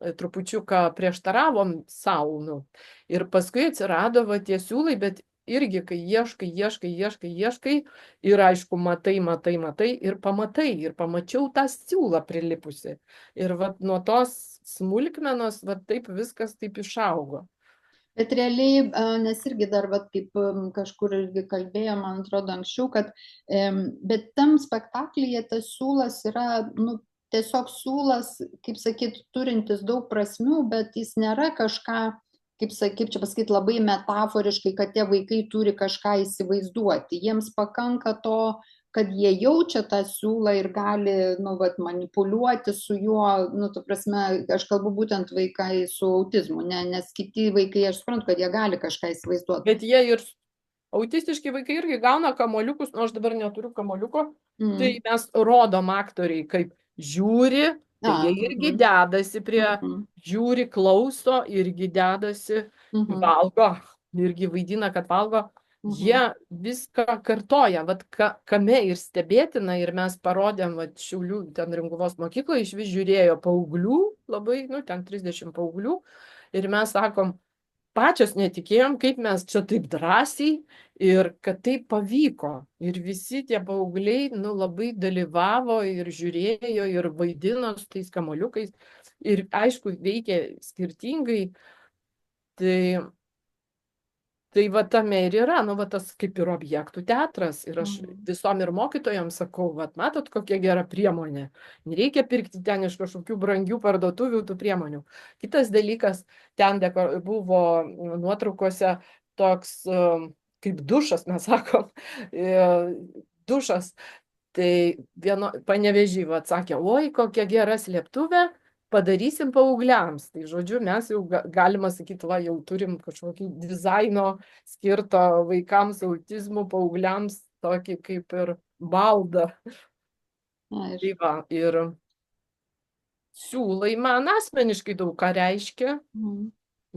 trupučiuką prieštaravom savo, ir paskui atsirado tie siūlai, bet irgi, kai ieškai ir aišku, matai ir pamačiau tą siūlą prilipusi. Ir vat nuo tos smulkmenos, vat taip viskas taip išaugo. Bet realiai, nes irgi dar, vat, kaip kažkur irgi kalbėjo, man atrodo, anksčiau, kad bet tam spektaklyje tas siūlas yra, nu, tiesiog siūlas, kaip sakyt, turintis daug prasmių, bet jis nėra kažką, kaip čia pasakyti, labai metaforiškai, kad tie vaikai turi kažką įsivaizduoti. Jiems pakanka to, kad jie jaučia tą siūlą ir gali, nu, vat, manipuliuoti su juo, nu, tu prasme, aš kalbu būtent vaikai su autizmu, nes kiti vaikai, aš suprantu, kad jie gali kažką įsivaizduoti. Bet jie ir autistiški vaikai irgi gauna kamoliukus, nors aš dabar neturiu kamoliuko, tai mes rodom aktoriai, kaip žiūri, tai jie irgi dedasi prie, žiūri, klauso, irgi dedasi, valgo, irgi vaidina, kad valgo. Jie viską kartoja, vat kame ir stebėtina, ir mes parodėm, vat Šiaulių, ten Rimguvos mokykloje iš vis žiūrėjo paauglių, labai, nu, ten 30 paauglių, ir mes sakom, pačios netikėjom, kaip mes čia taip drąsiai ir kad taip pavyko. Ir visi tie paaugliai, nu, labai dalyvavo ir žiūrėjo ir vaidino su tais kamoliukais. Ir aišku, veikia skirtingai. Tai va tame ir yra, nu va tas kaip ir objektų teatras. Ir aš visom ir mokytojams sakau, va matot, kokia gera priemonė. Nereikia pirkti ten iš kažkokių brangių parduotuvių tų priemonių. Kitas dalykas, ten buvo nuotraukose toks kaip dušas, mes sakom, dušas. Tai Panevėžy atsakė, oi, kokia gera slėptuvė, padarysim paaugliams. Tai žodžiu, mes jau galima sakyti, va, jau turim kažkokį dizaino skirto vaikams autizmų, paaugliams, tokį kaip ir baldą. Tai va, ir siūlai man asmeniškai daug ką reiškia,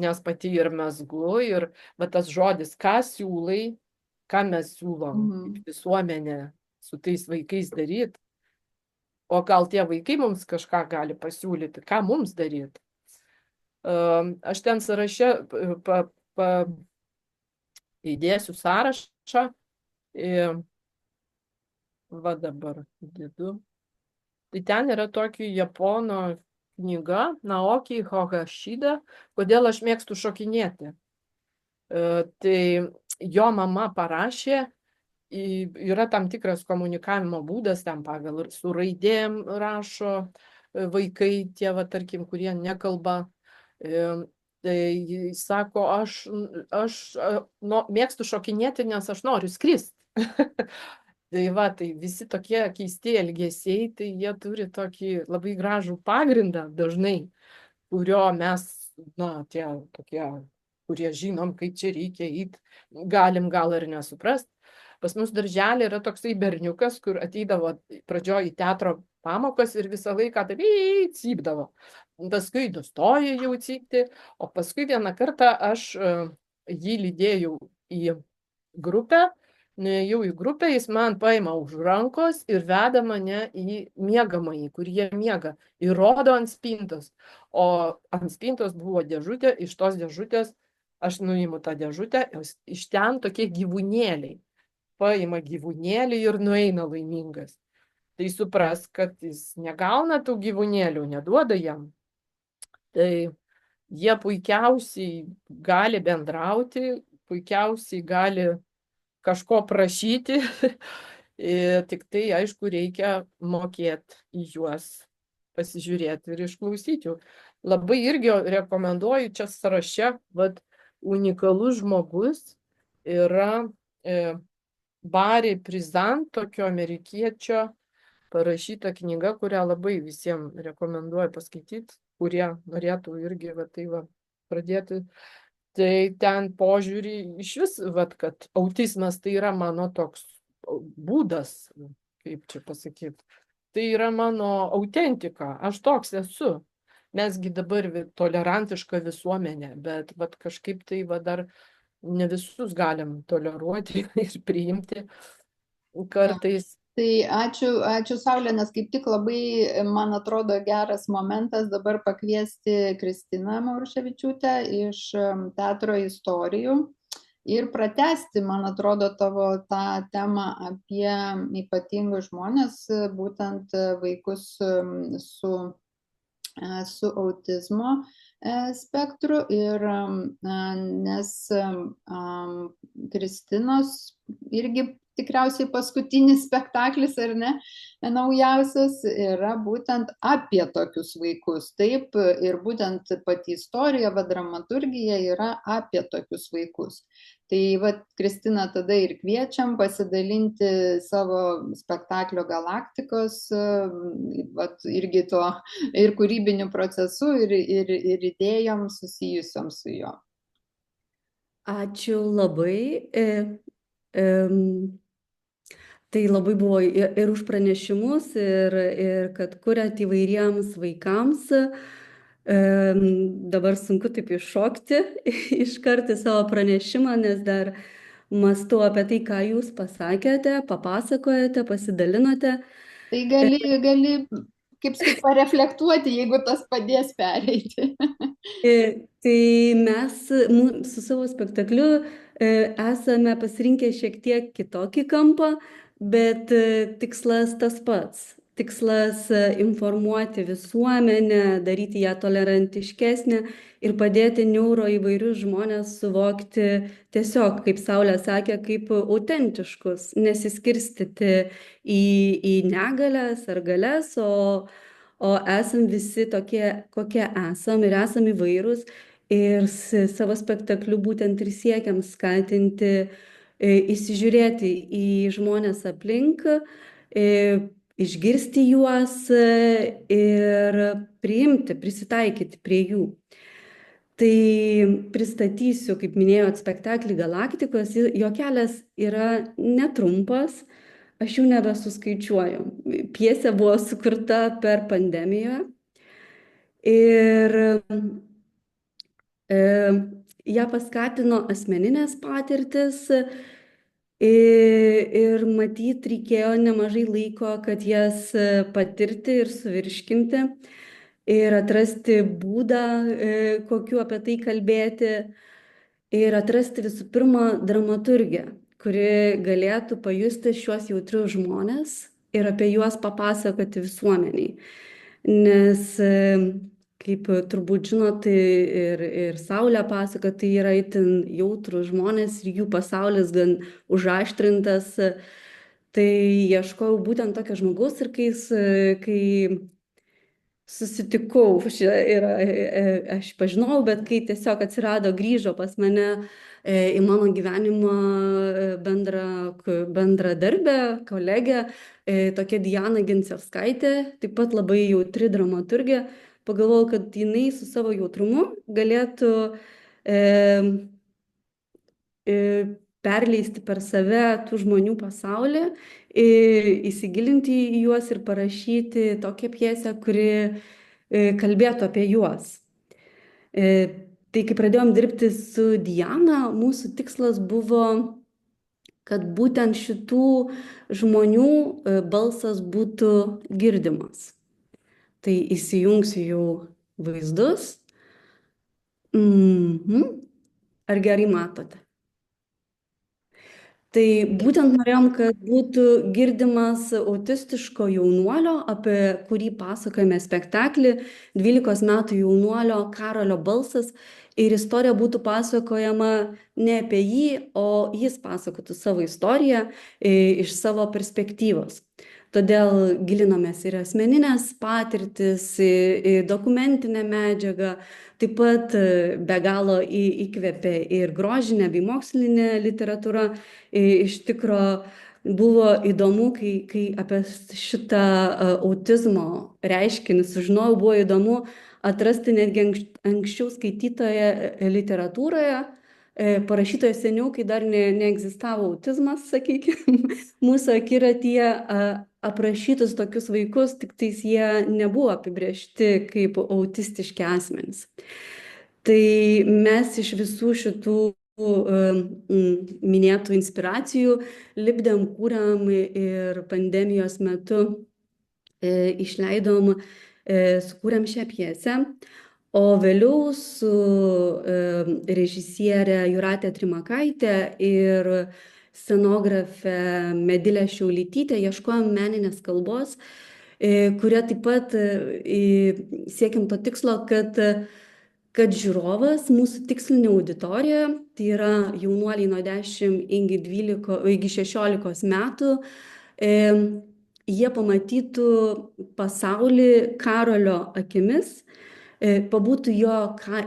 nes pati ir mezgu, ir va tas žodis, ką siūlai, ką mes siūlom kaip visuomenė su tais vaikais daryti. O gal tie vaikai mums kažką gali pasiūlyti, ką mums daryti. Aš ten sąraše įdėsiu sąrašą. Va dabar dedu. Tai ten yra tokia japono knyga, Naoki Higashida, kodėl aš mėgstu šokinėti. Tai jo mama parašė, yra tam tikras komunikavimo būdas, ten pagal ir su raidėm rašo vaikai, tie, va, tarkim, kurie nekalba. Tai jis sako, aš mėgstu šokinėti, nes aš noriu skristi. Tai va, tai visi tokie keisti elgesiai, tai jie turi tokį labai gražų pagrindą dažnai, kurio mes, na, tie tokie, kurie žinom, kaip čia reikia eiti, galim gal ir nesuprast. Pas mus darželį yra toksai berniukas, kur ateidavo pradžioje į teatro pamokas ir visą laiką taip cypdavo. Paskui nustojo jau cypti, o paskui vieną kartą aš jį lydėjau į grupę, nuėjau į grupę, jis man paima už rankos ir veda mane į miegamąjį, kur jie miega, ir rodo ant spintos. O ant spintos buvo dėžutė, iš tos dėžutės aš nuimu tą dėžutę, iš ten tokie gyvūnėliai. Paima gyvūnėlį ir nueina laimingas. Tai supras, kad jis negauna tų gyvūnėlių, neduoda jam. Tai jie puikiausiai gali bendrauti, puikiausiai gali kažko prašyti, tik tai, aišku, reikia mokėti į juos pasižiūrėti ir išklausyti. Labai irgi rekomenduoju, čia sąraše, vat, unikalus žmogus yra Barry Prizant, tokio amerikiečio, parašyta knyga, kurią labai visiems rekomenduoju paskaityti, kurie norėtų irgi va, tai va, pradėti. Tai ten požiūrį iš vis, va, kad autizmas tai yra mano toks būdas, kaip čia pasakyti. Tai yra mano autentika, aš toks esu. Mesgi dabar tolerantiška visuomenė, bet va, kažkaip tai va, dar ne visus galim toleruoti ir priimti kartais. Tai ačiū Saulė, nes kaip tik labai, man atrodo, geras momentas dabar pakviesti Kristiną Maruševičiūtę iš Teatro istorijų. ir pratęsti, man atrodo, tavo tą temą apie ypatingus žmonės, būtent vaikus su autizmo spektru ir nes Kristinos irgi tikriausiai paskutinis spektaklis, ar ne, naujausias, yra būtent apie tokius vaikus. Taip, ir būtent pati istorija, dramaturgija yra apie tokius vaikus. Tai vat, Kristina, tada ir kviečiam pasidalinti savo spektaklio Galaktikos, vat, irgi to ir kūrybiniu procesu, ir idėjom susijusiom su juo. Ačiū labai. Tai labai buvo ir už pranešimus, ir kad kuriat įvairiems vaikams. Dabar sunku taip iššokti iškart į savo pranešimą, nes dar mąstau apie tai, ką jūs pasakėte, papasakojate, pasidalinote. Tai gali kaip pareflektuoti, jeigu tas padės pereiti. Tai mes su savo spektakliu esame pasirinkę šiek tiek kitokį kampą, bet tikslas tas pats. Tikslas informuoti visuomenę, daryti ją tolerantiškesnę ir padėti neuro įvairius žmonės suvokti tiesiog, kaip Saulė sakė, kaip autentiškus, nesiskirstyti į negalias ar galias, o esam visi tokie, kokie esam ir esam įvairūs. Ir savo spektakliu būtent ir siekiam skatinti, įsižiūrėti į žmonės aplink, išgirsti juos ir priimti, prisitaikyti prie jų. Tai pristatysiu, kaip minėjot, spektaklį Galaktikos. Jo kelias yra netrumpas, aš jau nebesuskaičiuoju. Pjesė buvo sukurta per pandemiją ir ją paskatino asmeninės patirtis ir matyt reikėjo nemažai laiko, kad jas patirti ir suvirškinti ir atrasti būdą, kokiu apie tai kalbėti ir atrasti visų pirma dramaturgiją, kuri galėtų pajusti šiuos jautrius žmonės ir apie juos papasakoti visuomeniai. Nes kaip turbūt žinot, ir Saulė pasako, tai yra itin jautrus žmonės ir jų pasaulis gan užaštrintas. Tai ieškojau būtent tokio žmogaus ir kai susitikau, aš pažinojau, bet kai tiesiog atsirado, grįžo pas mane į mano gyvenimą bendradarbė, kolegė, tokia Diana Gencevskaitė, taip pat labai jautri dramaturgė. Pagalvojau, kad jinai su savo jautrumu galėtų perleisti per save tų žmonių pasaulį, įsigilinti į juos ir parašyti tokią pjesę, kuri kalbėtų apie juos. Tai kai pradėjom dirbti su Diana, mūsų tikslas buvo, kad būtent šitų žmonių balsas būtų girdimas. Tai įsijungsiu jau vaizdus. Ar gerai matote? Tai būtent norėjom, kad būtų girdimas autistiško jaunuolio, apie kurį pasakojame spektaklį, 12 metų jaunuolio Karolio balsas, ir istorija būtų pasakojama ne apie jį, o jis pasakotų savo istoriją iš savo perspektyvos. Todėl gilinomės ir asmeninės patirtis, į dokumentinę medžiagą, taip pat be galo įkvėpė ir grožinė bei mokslinė literatūra. Iš tikro buvo įdomu, kai apie šitą autizmo reiškinį sužinojau, buvo įdomu atrasti netgi anksčiau skaitytoje literatūroje, parašytoje seniau, kai dar neegzistavo autizmas, sakykime, mūsų akiratyje aprašytus tokius vaikus, tik tais jie nebuvo apibrėžti kaip autistiški asmenys. Tai mes iš visų šitų minėtų inspiracijų lipdėm, kūrėm ir pandemijos metu išleidom, sukūrėm šią pjesę. O vėliau su režisierė Jūratė Trimakaitė ir scenografė Medilė Šiaulytytė ieškojom meninės kalbos, kuria taip pat siekiam to tikslo, kad žiūrovas, mūsų tikslinė auditorija, tai yra jaunuoliai nuo 10 iki 16 metų, jie pamatytų pasaulį Karolio akimis, pabūtų jo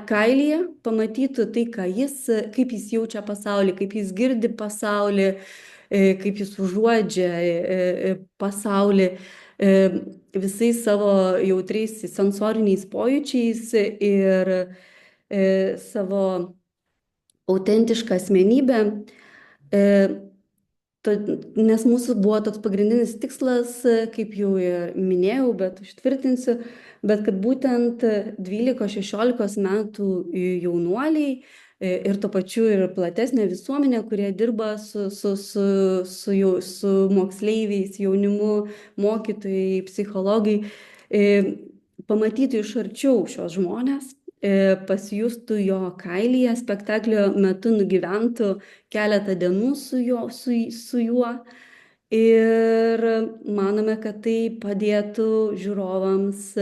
kailyje, pamatytų tai, kaip jis jaučia pasaulį, kaip jis girdi pasaulį, kaip jis užuodžia pasaulį visais savo jautriais sensoriniais pojūčiais ir savo autentišką asmenybę. Nes mūsų buvo toks pagrindinis tikslas, kaip jau ir minėjau, bet užtvirtinsiu, bet kad būtent 12-16 metų jaunuoliai ir tuo pačiu ir platesnė visuomenė, kurie dirba su moksleiviais, jaunimu, mokytojai, psichologai, pamatytų iš arčiau šios žmonės, pasijustų jo kailyje, spektaklio metu nugyventų keletą dienų su juo. Ir manome, kad tai padėtų žiūrovams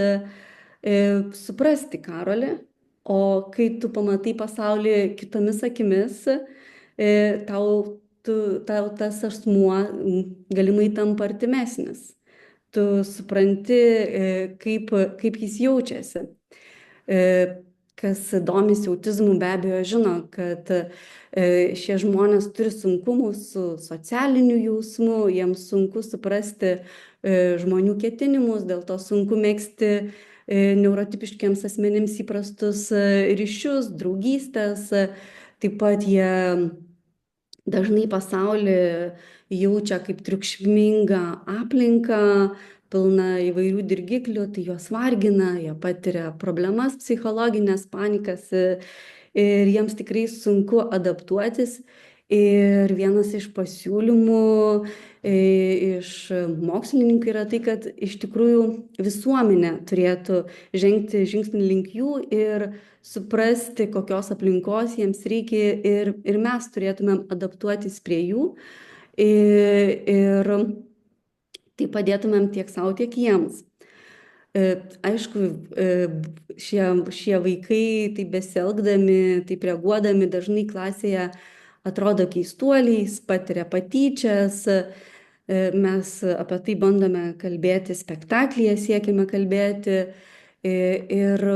suprasti Karolį, o kai tu pamatai pasaulį kitomis akimis, tau tas asmuo galimai tampa artimesnis. Tu supranti, kaip jis jaučiasi. Kas domisi autizmu, be abejo žino, kad šie žmonės turi sunkumų su socialiniu jausmu, jiems sunku suprasti žmonių ketinimus, dėl to sunku megzti neurotipiškiams asmenims įprastus ryšius, draugystės. Taip pat jie dažnai pasaulį jaučia kaip triukšmingą aplinką, pilna įvairių dirgiklių, tai juos vargina, jie patiria problemas psichologinės, panikas ir jiems tikrai sunku adaptuotis. Ir vienas iš pasiūlymų iš mokslininkų yra tai, kad iš tikrųjų visuomenė turėtų žengti žingsnį link jų ir suprasti, kokios aplinkos jiems reikia ir mes turėtumėm adaptuotis prie jų. Ir tai padėtumėm tiek savo, tiek jiems. Aišku, šie vaikai taip besielgdami, taip reaguodami dažnai klasėje atrodo keistuoliais, patiria patyčias. Mes apie tai bandome kalbėti spektaklyje, siekiame kalbėti ir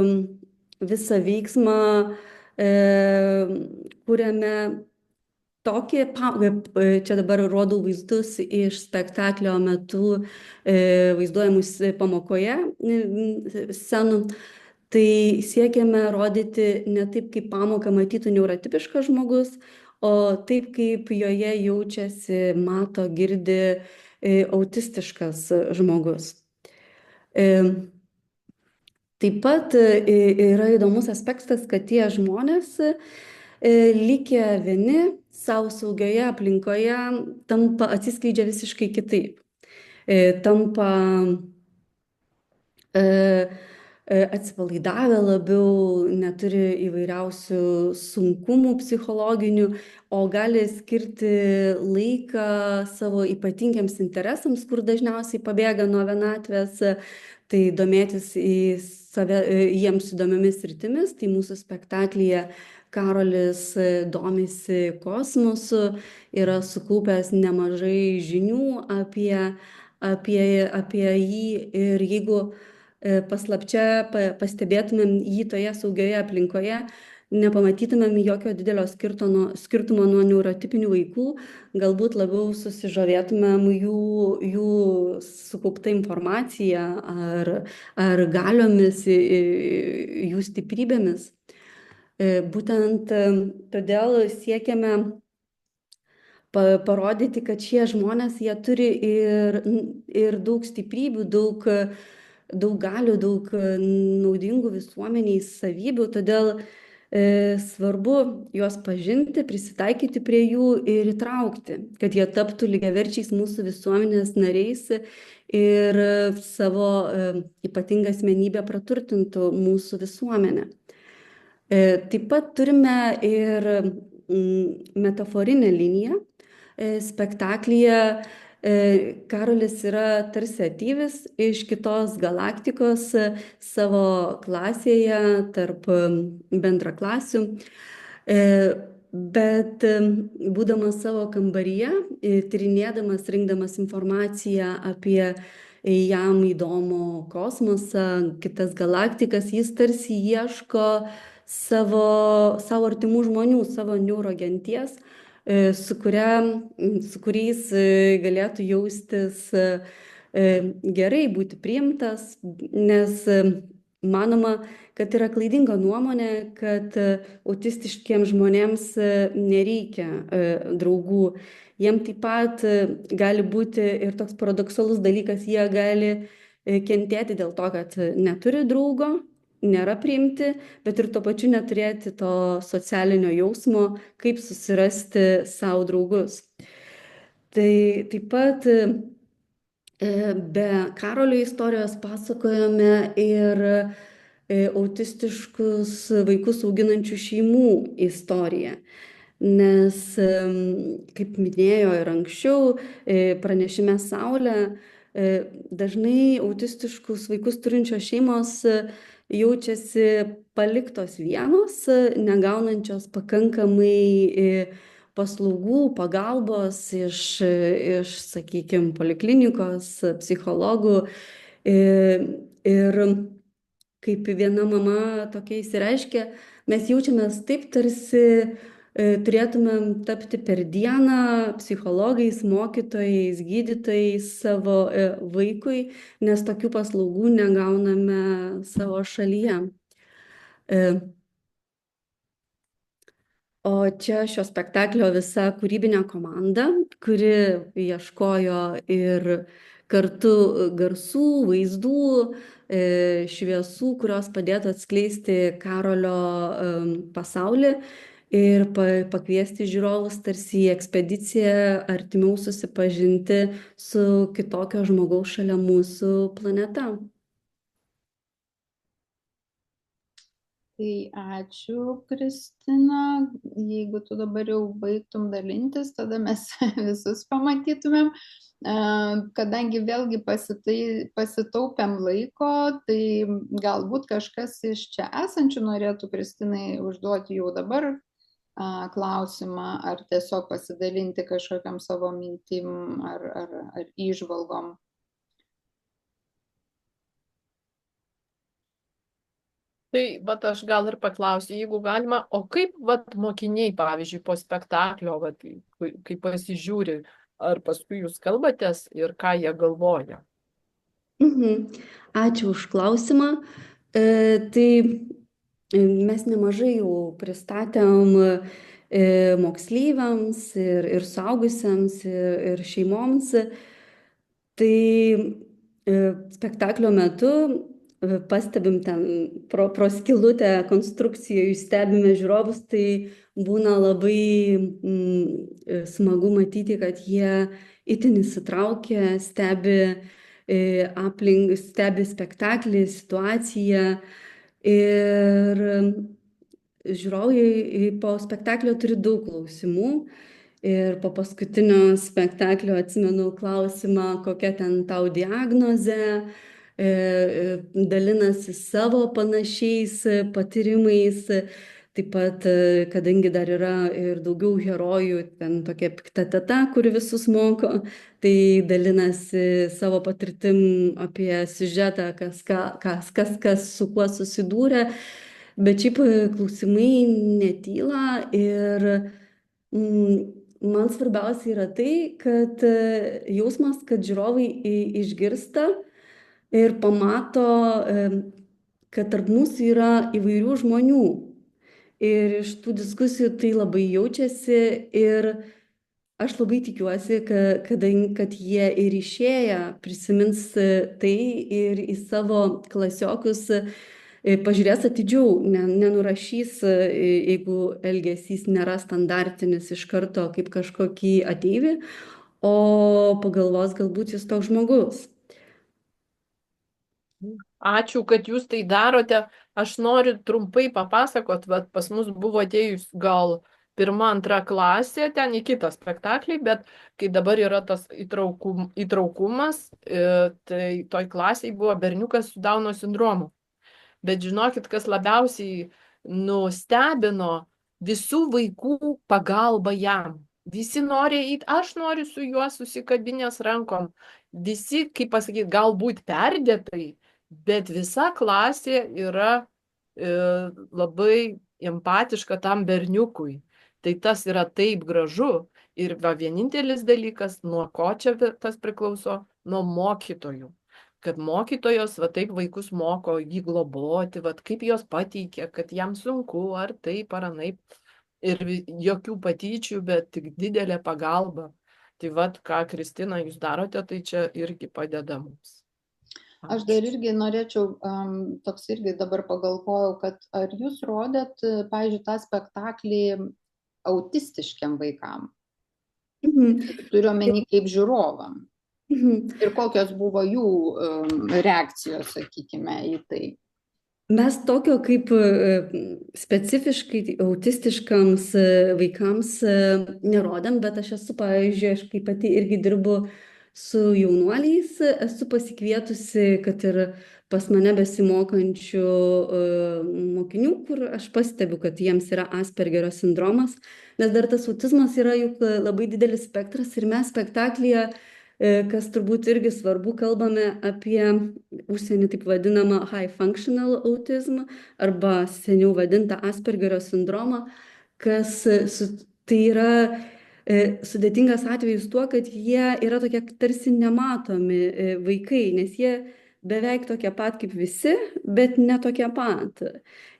visą veiksmą kuriame tokį, čia dabar rodau vaizdus iš spektaklio metu vaizduojamus pamokoje scenų, tai siekiame rodyti ne taip, kaip pamoką matytų neurotipiškas žmogus, o taip, kaip joje jaučiasi, mato, girdi autistiškas žmogus. Taip pat yra įdomus aspektas, kad tie žmonės likę vieni savo saugioje aplinkoje atsiskleidžia visiškai kitaip. Tampa atsipalaidavę labiau, neturi įvairiausių sunkumų psichologinių, o gali skirti laiką savo ypatingiams interesams, kur dažniausiai pabėga nuo vienatvės, tai domėtis jiems įdomiomis sritimis. Tai mūsų spektaklyje Karolis domisi kosmosu, yra sukaupęs nemažai žinių apie jį ir jeigu paslapčia pastebėtumėm jį toje saugioje aplinkoje, nepamatytumėm jokio didelio skirtumo nuo neurotipinių vaikų, galbūt labiau susižavėtumėm jų sukaupta informacija ar galiomis, jų stiprybėmis. Būtent todėl siekiame parodyti, kad šie žmonės, jie turi ir daug stiprybių, daug galių, daug naudingų visuomeniai savybių, todėl svarbu juos pažinti, prisitaikyti prie jų ir įtraukti, kad jie taptų lygiaverčiais mūsų visuomenės nariais ir savo ypatingą asmenybę praturtintų mūsų visuomenę. Taip pat turime ir metaforinę liniją. Spektaklyje Karolis yra tarsi ateivis iš kitos galaktikos savo klasėje tarp bendraklasių. Bet būdamas savo kambaryje, tyrinėdamas, rinkdamas informaciją apie jam įdomų kosmosą, kitas galaktikas, jis tarsi ieško savo artimų žmonių, savo neurogenties, su kuriais galėtų jaustis gerai, būti priimtas, nes manoma, kad yra klaidinga nuomonė, kad autistiškiems žmonėms nereikia draugų. Jiem taip pat gali būti ir toks paradoksalus dalykas, jie gali kentėti dėl to, kad neturi draugo, nėra priimti, bet ir tuo pačiu neturėti to socialinio jausmo, kaip susirasti savo draugus. Tai taip pat be Karolio istorijos pasakojame ir autistiškus vaikus auginančių šeimų istoriją. Nes, kaip minėjo ir anksčiau, pranešime Saulė, dažnai autistiškus vaikus turinčios šeimos jaučiasi paliktos vienos, negaunančios pakankamai paslaugų, pagalbos iš sakykime, poliklinikos, psichologų. Ir kaip viena mama tokia įsireiškė, mes jaučiamės taip, tarsi turėtumėm tapti per dieną psichologais, mokytojais, gydytojais savo vaikui, nes tokių paslaugų negauname savo šalyje. O čia šio spektaklio visa kūrybinė komanda, kuri ieškojo ir kartu garsų, vaizdų, šviesų, kurios padėtų atskleisti Karolio pasaulį ir pakviesti žiūrovus tarsi į ekspediciją artimiau susipažinti su kitokio žmogaus šalia mūsų planeta. Tai ačiū, Kristina. Jeigu tu dabar jau baigtum dalintis, tada mes visus pamatytumėm. Kadangi vėlgi pasitaupėm laiko, tai galbūt kažkas iš čia esančių norėtų Kristinai užduoti jau dabar klausimą, ar tiesiog pasidalinti kažkokiam savo mintim ar įžvalgom. Tai vat aš gal ir paklausiu, jeigu galima, o kaip vat mokiniai, pavyzdžiui, po spektaklio, vat, kai pasižiūri, ar paskui jūs kalbatės ir ką jie galvoja? Ačiū už klausimą. Tai mes nemažai jau pristatėm moksleiviams ir suaugusiems ir šeimoms. Tai spektaklio metu pastebim ten pro skylutę konstrukcijų, stebime žiūrovus, tai būna labai smagu matyti, kad jie itin įsitraukia, stebi spektaklį, situaciją. Ir žiūrovai po spektaklio turi daug klausimų. Ir po paskutinio spektaklio atsimenu klausimą, kokia ten tau diagnozė, dalinasi savo panašiais patyrimais. Taip pat, kadangi dar yra ir daugiau herojų, ten tokia pikta teta, kuri visus moko, tai dalinasi savo patirtim apie siužetą, kas su kuo susidūrė. Bet šiaip klausimai netyla ir man svarbiausia yra tai, kad jausmas, kad žiūrovai išgirsta ir pamato, kad tarp mūsų yra įvairių žmonių. Ir iš tų diskusijų tai labai jaučiasi ir aš labai tikiuosi, kad jie ir išėję prisimins tai ir į savo klasiokus pažiūrės atidžiau, nenurašys, jeigu elgesys nėra standartinis iš karto kaip kažkokį ateivį, o pagalvos, galbūt jis toks žmogus. Ačiū, kad jūs tai darote. Aš noriu trumpai papasakot, vat pas mus buvo atėjus gal 1-2 klasė ten į kitą spektaklį, bet kai dabar yra tas įtraukumas, tai toj klasiai buvo berniukas su Dauno sindromu. Bet žinokit, kas labiausiai nustebino, visų vaikų pagalba jam. Visi nori eiti, aš noriu su juo susikabinės rankom. Visi, kaip pasakyti, galbūt perdėtai, bet visa klasė yra labai empatiška tam berniukui. Tai tas yra taip gražu. Ir va, vienintelis dalykas, nuo ko čia tas priklauso, nuo mokytojų. Kad mokytojos va taip vaikus moko jį globoti, va kaip jos pateikia, kad jam sunku, ar taip, ar anaip. Ir jokių patyčių, bet tik didelė pagalba. Tai va, ką Kristina jūs darote, tai čia irgi padeda mums. Aš dar irgi norėčiau, toks irgi dabar pagalvojau, kad ar jūs rodėt, pavyzdžiui, tą spektaklį autistiškiam vaikam? Turiu omeny kaip žiūrovam. Ir kokios buvo jų reakcijos, sakykime, į tai? Mes tokio kaip specifiškai autistiškams vaikams nerodėm, bet aš esu, pavyzdžiui, aš kaip pati irgi dirbu su jaunuoliais, esu pasikvietusi, kad ir pas mane besimokančių mokinių, kur aš pastebiu, kad jiems yra Aspergerio sindromas, nes dar tas autizmas yra juk labai didelis spektras ir mes spektaklyje, kas turbūt irgi svarbu, kalbame apie užsienį taip vadinamą high functional autism arba seniau vadintą Aspergerio sindromą, kas tai yra sudėtingas atvejis tuo, kad jie yra tokie tarsi nematomi vaikai, nes jie beveik tokie pat kaip visi, bet ne tokie pat.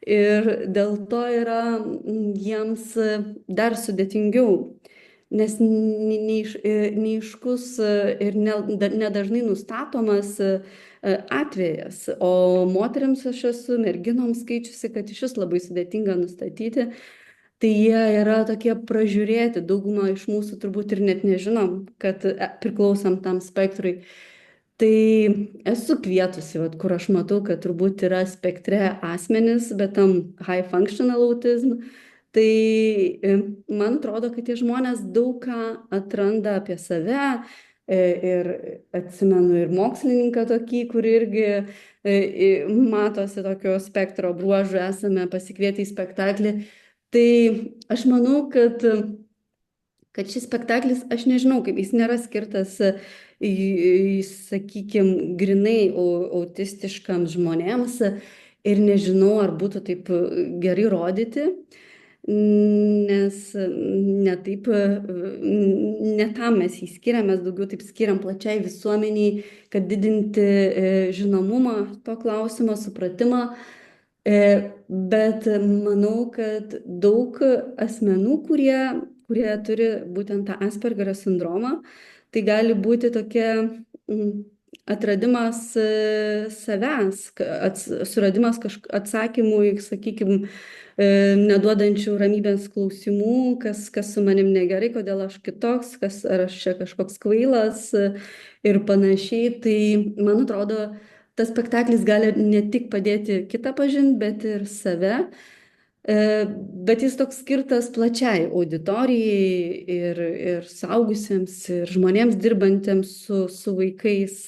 Ir dėl to yra jiems dar sudėtingiau, nes neaiškus ir nedažnai nustatomas atvejas. O moteriams aš esu merginoms skaičiusi, kad iš vis labai sudėtinga nustatyti. Tai jie yra tokie pražiūrėti, dauguma iš mūsų turbūt ir net nežinom, kad priklausom tam spektrui. Tai esu kvietusi, kur aš matau, kad turbūt yra spektre asmenis, bet tam high functional autism. Tai man atrodo, kad tie žmonės daug ką atranda apie save ir atsimenu ir mokslininką tokį, kur irgi matosi tokio spektro bruožų, esame pasikvietę į spektaklį. Tai aš manau, kad šis spektaklis, aš nežinau, kaip jis nėra skirtas, sakykime, grinai autistiškams žmonėms ir nežinau, ar būtų taip gerai rodyti, nes ne tam mes jį skiriam, mes daugiau taip skiriam plačiai visuomeniai, kad didinti žinomumą to klausimo, supratimą. Bet manau, kad daug asmenų, kurie turi būtent tą Aspergerio sindromą, tai gali būti tokia atradimas savęs, suradimas atsakymų, sakykime, neduodančių ramybės klausimų, kas su manim negerai, kodėl aš kitoks, ar aš čia kažkoks kvailas ir panašiai. Tai man atrodo, tas spektaklis gali ne tik padėti kitą pažinti, bet ir save. Bet jis toks skirtas plačiai auditorijai ir suaugusiems, ir žmonėms dirbantiems su vaikais.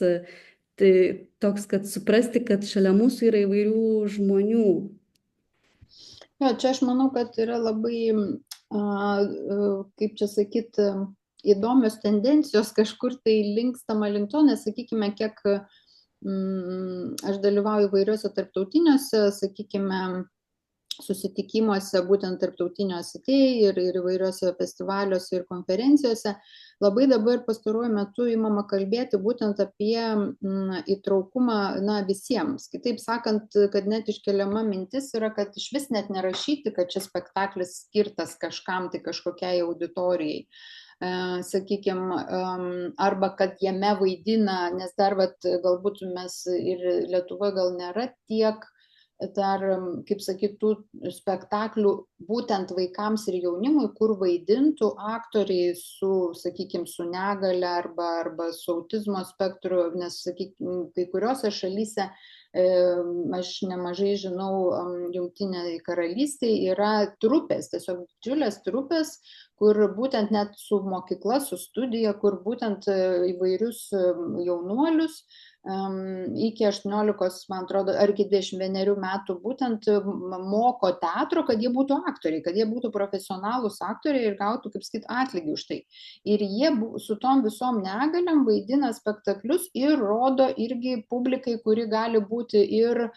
Tai toks, kad suprasti, kad šalia mūsų yra įvairių žmonių. Jo, čia aš manau, kad yra labai, kaip čia sakyti, įdomios tendencijos, kažkur tai linkstama link to, nes sakykime, kiek aš dalyvauju įvairiuose tarptautiniuose, sakykime, susitikimuose, būtent tarptautiniuose ir įvairiuose festivaliuose ir konferencijose, labai dabar pastaruoju metu įmama kalbėti būtent apie įtraukumą visiems. Kitaip sakant, kad net iškeliama mintis yra, kad iš vis net nerašyti, kad šis spektaklis skirtas kažkam, tai kažkokiai auditorijai. Sakykime, arba kad jame vaidina, nes dar galbūt mes ir Lietuvoje gal nėra tiek dar, kaip sakytų, spektaklių būtent vaikams ir jaunimui, kur vaidintų aktoriai su, sakykime, su negale arba su autizmo spektru, nes, sakykime, kai kuriuose šalyse aš nemažai žinau, Jungtinėje karalystėje yra trupės, tiesiog didžiulės trupės, kur būtent net su mokykla, su studija, kur būtent įvairius jaunuolius iki 18, man atrodo, ar iki 21 metų būtent moko teatro, kad jie būtų aktoriai, kad jie būtų profesionalūs aktoriai ir gautų, kaip sakyt, atlygį už tai. Ir jie su tom visom negaliam vaidina spektaklius ir rodo irgi publikai, kuri gali būti ir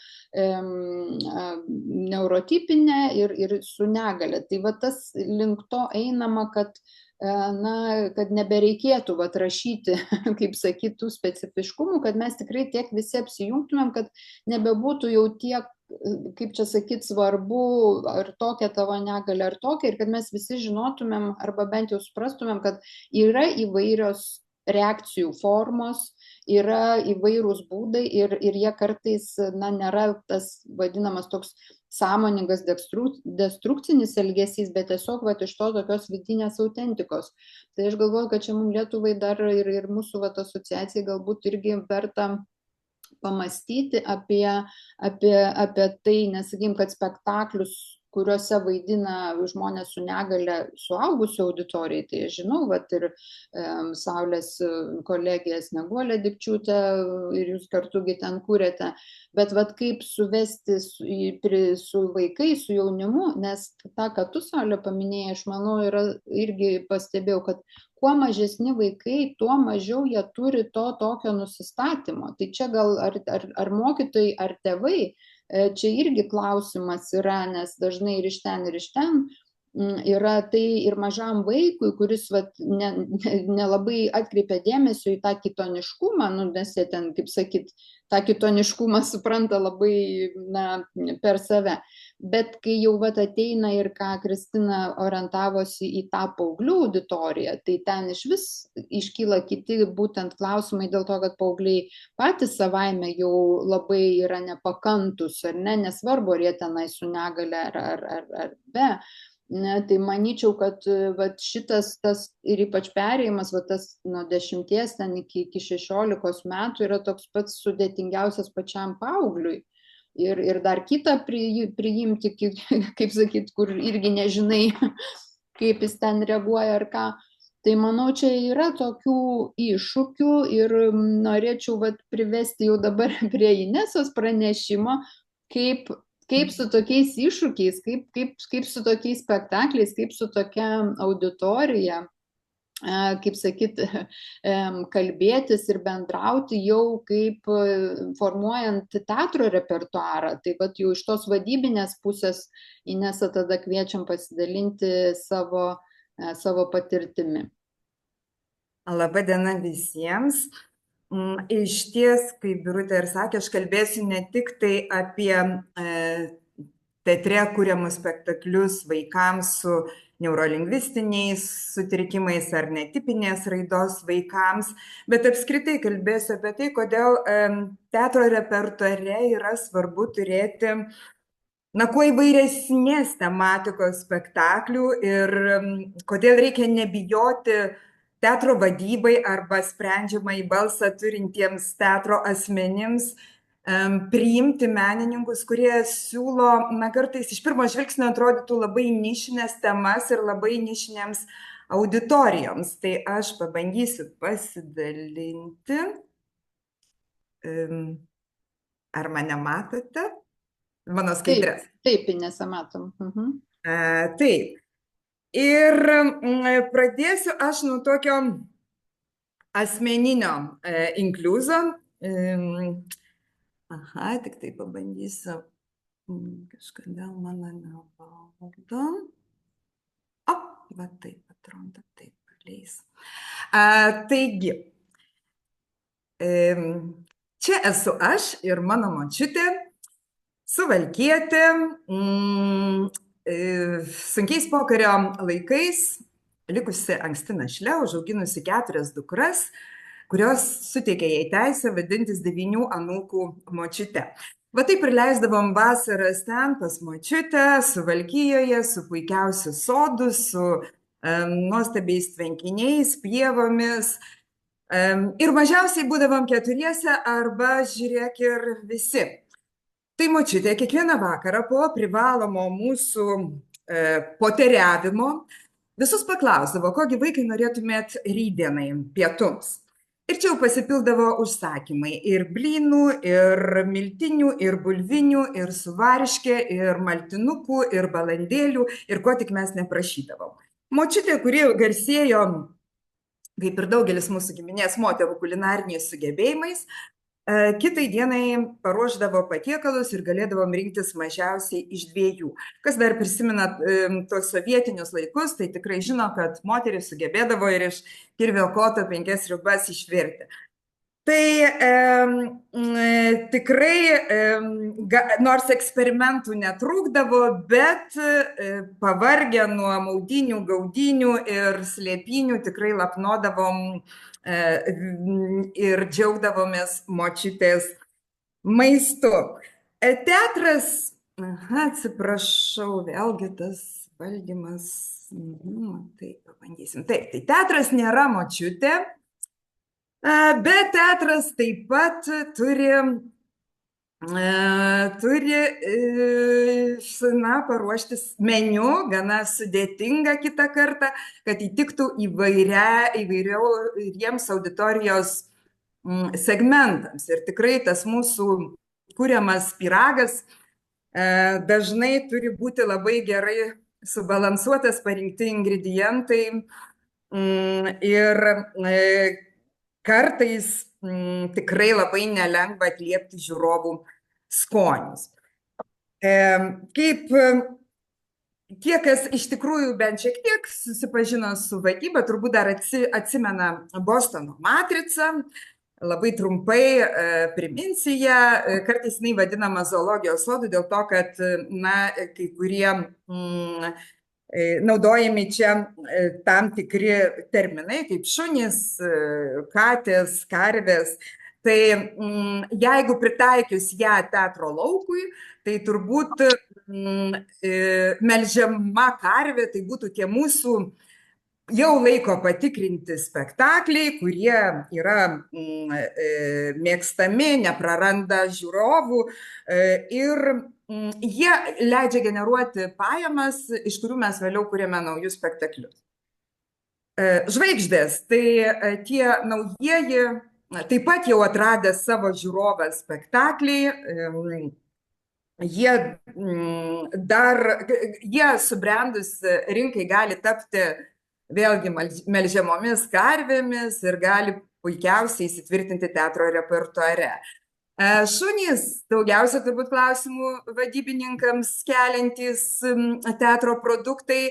neurotipinė, ir su negale. Tai va tas link to einama, kad kad nebereikėtų rašyti, kaip sakytų, specifiškumų, kad mes tikrai tiek visi apsijungtumėm, kad nebebūtų jau tiek, kaip čia sakyt, svarbu, ar tokia tavo negalia, ar tokia, ir kad mes visi žinotumėm, arba bent jau suprastumėm, kad yra įvairios reakcijų formos, yra įvairūs būdai ir jie kartais, nėra tas vadinamas toks sąmoningas destrukcinis elgesys, bet tiesiog iš to tokios vidinės autentikos. Tai aš galvoju, kad čia mums Lietuvai dar ir mūsų asociacijai galbūt irgi verta pamastyti apie tai, nesakykim, kad spektaklius, kuriuose vaidina žmonės su negale suaugusių auditorijai, tai aš žinau, ir Saulės kolegija Snieguolė Dikčiūtė, ir jūs kartugi ten kūrėte, bet kaip suvesti su vaikais, su jaunimu, nes tą, ką tu, Saulė, paminėjai, aš manau, irgi pastebėjau, kad kuo mažesni vaikai, tuo mažiau jie turi to tokio nusistatymo. Tai čia gal ar mokytojai, ar tėvai, čia irgi klausimas yra, nes dažnai ir iš ten yra tai ir mažam vaikui, kuris nelabai atkreipia dėmesio į tą kitoniškumą, nes jie ten, kaip sakyt, tą kitoniškumą supranta labai per save. Bet kai jau ateina ir ką Kristina orientavosi į tą paauglių auditoriją, tai ten iš vis iškyla kiti būtent klausimai dėl to, kad paaugliai patys savaime jau labai yra nepakantus, ar ne, nesvarbu, ar jie tenai su negale ar be. Tai manyčiau, kad šitas ir ypač perėjimas, tas nuo 10 ten iki 16 metų yra toks pats sudėtingiausias pačiam paaugliui. Ir dar kitą priimti, kaip sakyt, kur irgi nežinai, kaip jis ten reaguoja ar ką. Tai manau, čia yra tokių iššūkių ir norėčiau privesti jau dabar prie Inesos pranešimo, kaip su tokiais iššūkiais, kaip su tokiais spektakliais, kaip su tokia auditorija, kaip sakyt, kalbėtis ir bendrauti jau kaip formuojant teatro repertuarą. Tai jau iš tos vadybinės pusės, Inesa, tada kviečiam pasidalinti savo patirtimi. Labą dieną visiems. Iš ties, kaip Birutė ir sakė, aš kalbėsiu ne tik tai apie teatre kuriamus spektaklius vaikams su neurolingvistiniais sutrikimais ar netipinės raidos vaikams, bet apskritai kalbėsiu apie tai, kodėl teatro repertuare yra svarbu turėti kuo įvairesnės tematikos spektaklių ir kodėl reikia nebijoti teatro vadybai arba sprendžiamąjį balsą turintiems teatro asmenims priimti menininkus, kurie siūlo, kartais iš pirmo žvilgsnio atrodytų labai nišinės temas ir labai nišinėms auditorijoms. Tai aš pabandysiu pasidalinti. Ar mane matote? Mano skaidrės. Taip, Inesa, matom. Taip. Ir pradėsiu aš nuo tokio asmeninio inkliuzo. Tik tai pabandysiu. Kažkodėl mano nevaldo. Taip atrodo, taip paleis. Taigi, čia esu aš ir mano močiutė, Suvalkietė, sunkiais pokario laikais, likusi anksti našle, užauginusi 4 dukras, kurios suteikė jai teisę vadintis 9 anūkų močiute. Taip ir leisdavom vasaras ten pas močiutę, Suvalkijoje, su puikiausiu sodu, su nuostabiais tvenkiniais, pievomis. Ir mažiausiai būdavom 4 arba, žiūrėk, ir visi. Tai močiutė kiekvieną vakarą po privalomo mūsų poteriavimo visus paklausdavo, kogi vaikai norėtumėt rytdienai pietums. Ir čia jau pasipildavo užsakymai ir blynų, ir miltinių, ir bulvinių, ir su varške, ir maltinukų, ir balandėlių, ir ko tik mes neprašydavom. Močiutė, kuri garsėjo, kaip ir daugelis mūsų giminės moterų, kulinariniais sugebėjimais, kitai dienai paruošdavo patiekalus ir galėdavom rinktis mažiausiai iš 2. Kas dar prisimena tos sovietinius laikus, tai tikrai žino, kad moteris sugebėdavo ir iš kirvio koto 5 sriubas išvirti. Tai tikrai, nors eksperimentų netrūkdavo, bet pavargę nuo maudynių, gaudynių ir slėpinių tikrai lapnodavom ir džiaugdavomės močiutės maistu. Teatras, atsiprašau, vėlgi tas valdymas, taip, pabandysim. Taip, tai teatras nėra močiutė, bet teatras taip pat turi paruošti meniu, gana sudėtingą kitą kartą, kad įtiktų įvairiems auditorijos segmentams. Ir tikrai tas mūsų kuriamas pyragas dažnai turi būti labai gerai subalansuotas, parinkti ingredientai ir kartais tikrai labai nelengva atliepti žiūrovų skonius. Kaip tie, kas iš tikrųjų bent šiek tiek susipažino su vadyba, turbūt dar atsimena Bostono matricą. Labai trumpai priminsiu ją, kartais jinai vadinama zoologijos sodu dėl to, kad kai kurie naudojami čia tam tikri terminai, kaip šunys, katės, karvės. Tai jeigu pritaikius ją teatro laukui, tai turbūt melžiama karvė, tai būtų tie mūsų jau laiko patikrinti spektakliai, kurie yra mėgstami, nepraranda žiūrovų ir jie leidžia generuoti pajamas, iš kurių mes vėliau kuriame naujus spektaklius. Žvaigždės, tai tie naujieji, taip pat jau atradę savo žiūrovą spektakliai, jie subrendus rinkai gali tapti vėlgi melžiamomis karvėmis ir gali puikiausiai įsitvirtinti teatro repertuare. Šunys daugiausia turbūt klausimų vadybininkams keliantys teatro produktai,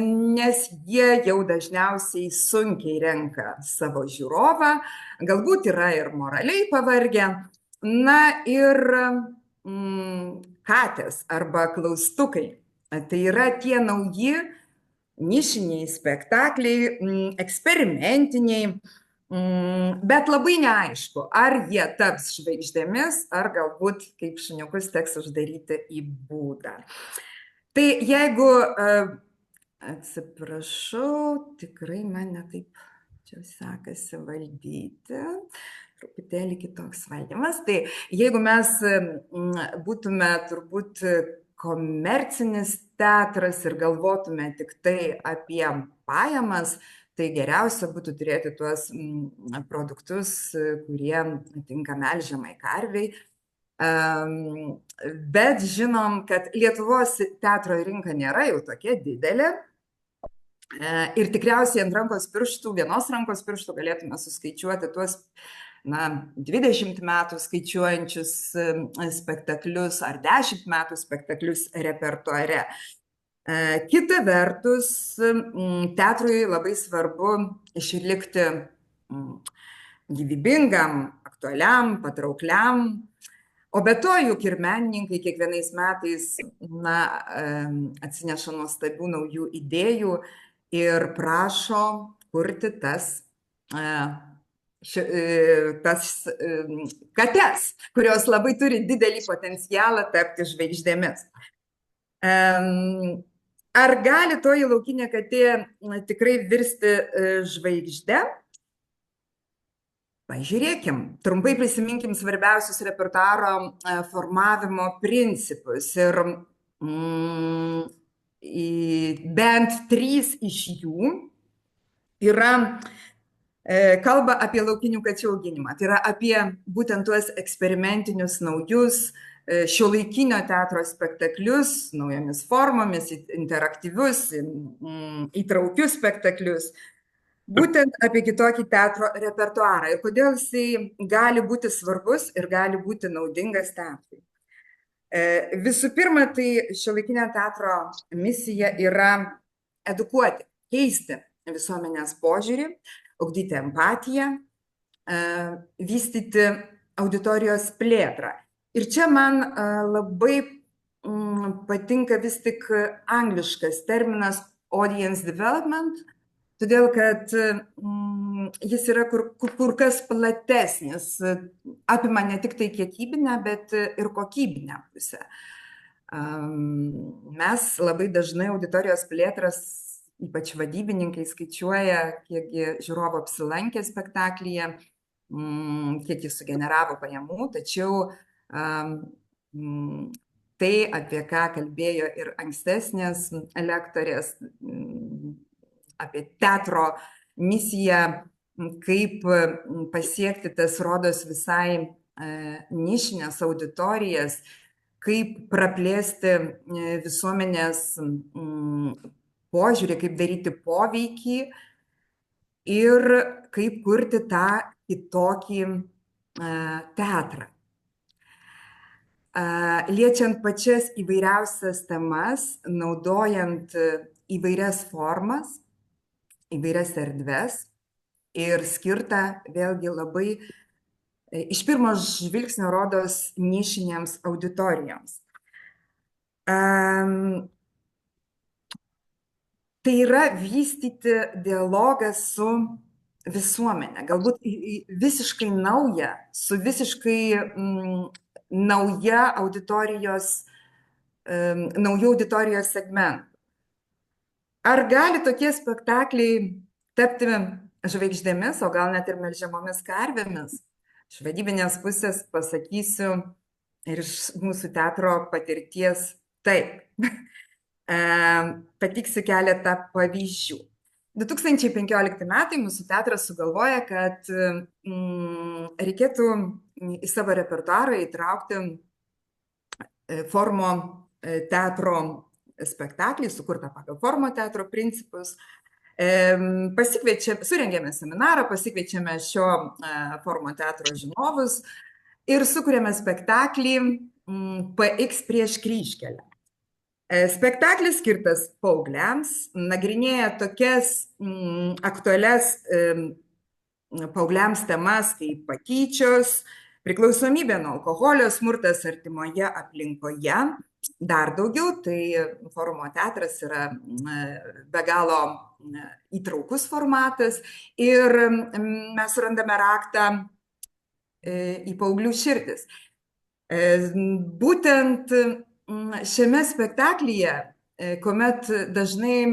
nes jie jau dažniausiai sunkiai renka savo žiūrovą, galbūt yra ir moraliai pavargę. Na ir katės arba klaustukai, tai yra tie nauji nišiniai spektakliai, eksperimentiniai, bet labai neaišku, ar jie taps žvaigždėmis, ar galbūt kaip šuniukus teks uždaryti į būdą. Tai jeigu, atsiprašau, tikrai man netaip čia sekasi valdyti, truputėlį kitoks valdymas, tai jeigu mes būtume turbūt komercinis teatras ir galvotume tik tai apie pajamas, tai geriausia būtų turėti tuos produktus, kurie tinka melžiamai karvei. Bet žinom, kad Lietuvos teatro rinka nėra jau tokia didelė. Ir tikriausiai ant vienos rankos pirštų galėtume suskaičiuoti tuos 20 metų skaičiuojančius spektaklius ar 10 metų spektaklius repertuare. Kita vertus, teatrui labai svarbu išlikti gyvybingam, aktualiam, patraukliam, o be to juk ir menininkai kiekvienais metais atsineša nuostabių naujų idėjų ir prašo kurti tas kates, kurios labai turi didelį potencialą tapti žvaigždėmis. Ar gali toji laukinė katė tikrai virsti žvaigžde? Pažiūrėkim, trumpai prisiminkim svarbiausius repertuaro formavimo principus ir bent 3 iš jų yra kalba apie laukinių kačių auginimą. Tai yra apie būtent tuos eksperimentinius naujus šiuolaikinio teatro spektaklius, naujomis formomis, interaktyvius, įtraukius spektaklius. Būtent apie kitokį teatro repertuarą ir kodėl jisai gali būti svarbus ir gali būti naudingas teatrui. Visų pirma, tai šiuolaikinio teatro misija yra edukuoti, keisti visuomenės požiūrį, ugdyti empatiją, vystyti auditorijos plėtrą. Ir čia man labai patinka vis tik angliškas terminas audience development, todėl kad jis yra kur kas platesnis, apima ne tik tai kiekybinę, bet ir kokybinę pusę. Mes labai dažnai auditorijos plėtras, ypač vadybininkai, skaičiuoja, kiekgi žiūrovų apsilankė spektaklyje, kiek jis sugeneravo pajamų, tačiau tai, apie ką kalbėjo ir ankstesnės lektorės, apie teatro misiją, kaip pasiekti tas, rodos, visai nišinės auditorijas, kaip praplėsti visuomenės požiūrį, kaip daryti poveikį ir kaip kurti tą kitokį teatrą. Liečiant pačias įvairiausias temas, naudojant įvairias formas, įvairias erdves ir skirta vėlgi labai iš pirmo žvilgsnio, rodos, nišinėms auditorijoms. Tai yra vystyti dialogą su visuomenė, galbūt visiškai nauja, su visiškai naujų auditorijos segmentų. Ar gali tokie spektakliai tapti žvaigždėmis, o gal net ir melžiamomis karvėmis? Iš vadybinės pusės pasakysiu ir iš mūsų teatro patirties taip. Patiksiu keletą pavyzdžių. 2015 metai mūsų teatras sugalvoja, kad reikėtų į savo repertuarą įtraukti formo teatro spektaklį, sukurtą pagal formo teatro principus. Surengėme seminarą, pasikviečiame šio formo teatro žinovus ir sukūrėme spektaklį PX prieš kryžkelę. Spektaklis skirtas paaugliams, nagrinėja tokias aktualias paaugliams temas kaip patyčios, priklausomybė nuo alkoholio, smurtas artimoje aplinkoje. Dar daugiau, tai forumo teatras yra be galo įtraukus formatas ir mes randame raktą į paauglių širdis. Būtent šiame spektaklyje, kuomet dažnai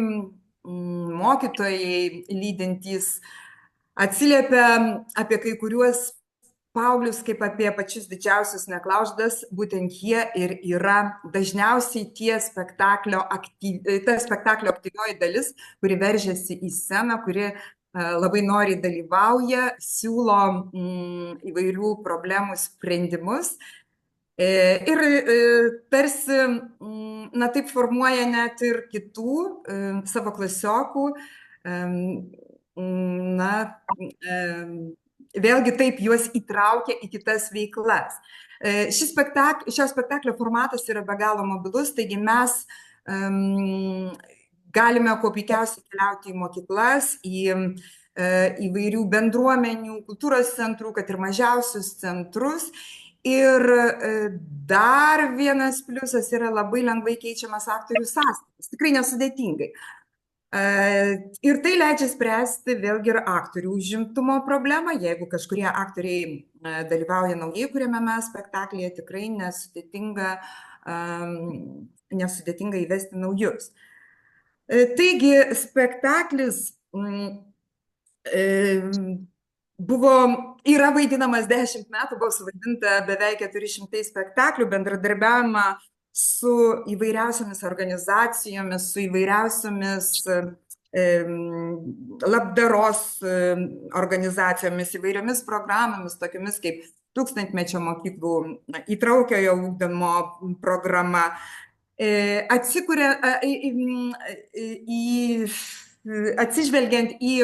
mokytojai lydintys atsiliepia apie kai kuriuos paauglius kaip apie pačius didžiausius neklauždas, būtent jie ir yra dažniausiai ta spektaklio aktyvioji dalis, kuri veržiasi į sceną, kuri labai noriai dalyvauja, siūlo įvairių problemų sprendimus ir tarsi, taip formuoja net ir kitų savo klasiokų, vėlgi taip juos įtraukia į kitas veiklas. Šio spektaklio formatas yra be galo mobilus, taigi mes galime kuo puikiausiai keliauti į mokyklas, į įvairių bendruomenių, kultūros centrų, kad ir mažiausius centrus. Ir dar vienas pliusas yra labai lengvai keičiamas aktorių sąstatas, tikrai nesudėtingai. Ir tai leidžia spręsti vėlgi ir aktorių užimtumo problemą. Jeigu kažkurie aktoriai dalyvauja naujai kuriamame spektaklyje, tikrai nesudėtinga įvesti naujus. Taigi spektaklis yra vaidinamas 10 metų, buvo suvaidinta beveik 400 spektaklių, bendradarbiavimą su įvairiausiamis organizacijomis, su įvairiausiamis labdaros organizacijomis, įvairiomis programomis, tokiamis kaip Tūkstantmečio mokyklų įtraukiojo ugdymo programa. Atsižvelgiant į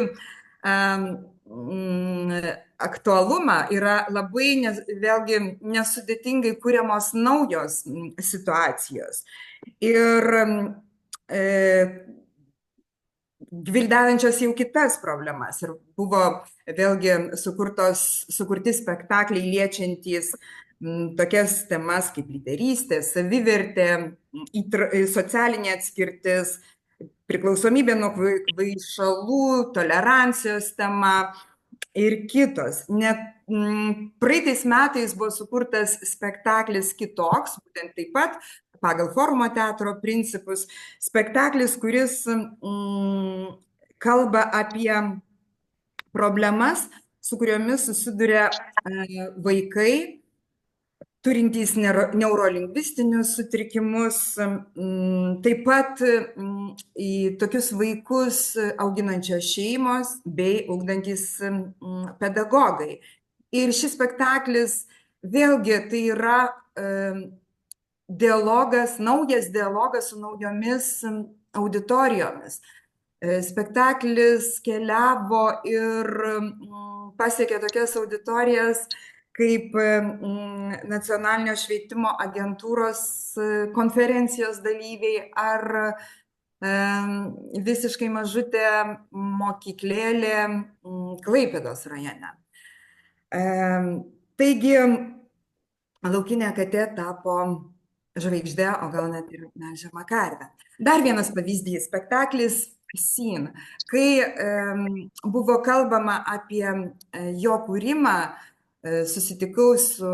aktualumą, yra labai vėlgi nesudėtingai kuriamos naujos situacijos. Ir gvildenančios jau kitas problemas. Ir buvo vėlgi sukurti spektakliai liečiantys tokias temas kaip lyderystė, savivertė, socialinė atskirtis, priklausomybė nuo kvaišalų, tolerancijos tema ir kitos. Net praeitais metais buvo sukurtas spektaklis Kitoks, būtent taip pat pagal Forumo teatro principus, spektaklis, kuris kalba apie problemas, su kuriomis susiduria vaikai, turintys neurolingvistinius sutrikimus, taip pat į tokius vaikus auginančios šeimos bei ugdantys pedagogai. Ir šis spektaklis vėlgi tai yra naujas dialogas su naujomis auditorijomis. Spektaklis keliavo ir pasiekė tokias auditorijas kaip Nacionalinio švietimo agentūros konferencijos dalyviai ar visiškai mažutė mokyklėlė Klaipėdos rajone. Taigi, Laukinė katė tapo žvaigždė, o gal net ir melžiama karvė. Dar vienas pavyzdys, spektaklis Scene. Kai buvo kalbama apie jo kūrimą, susitikau su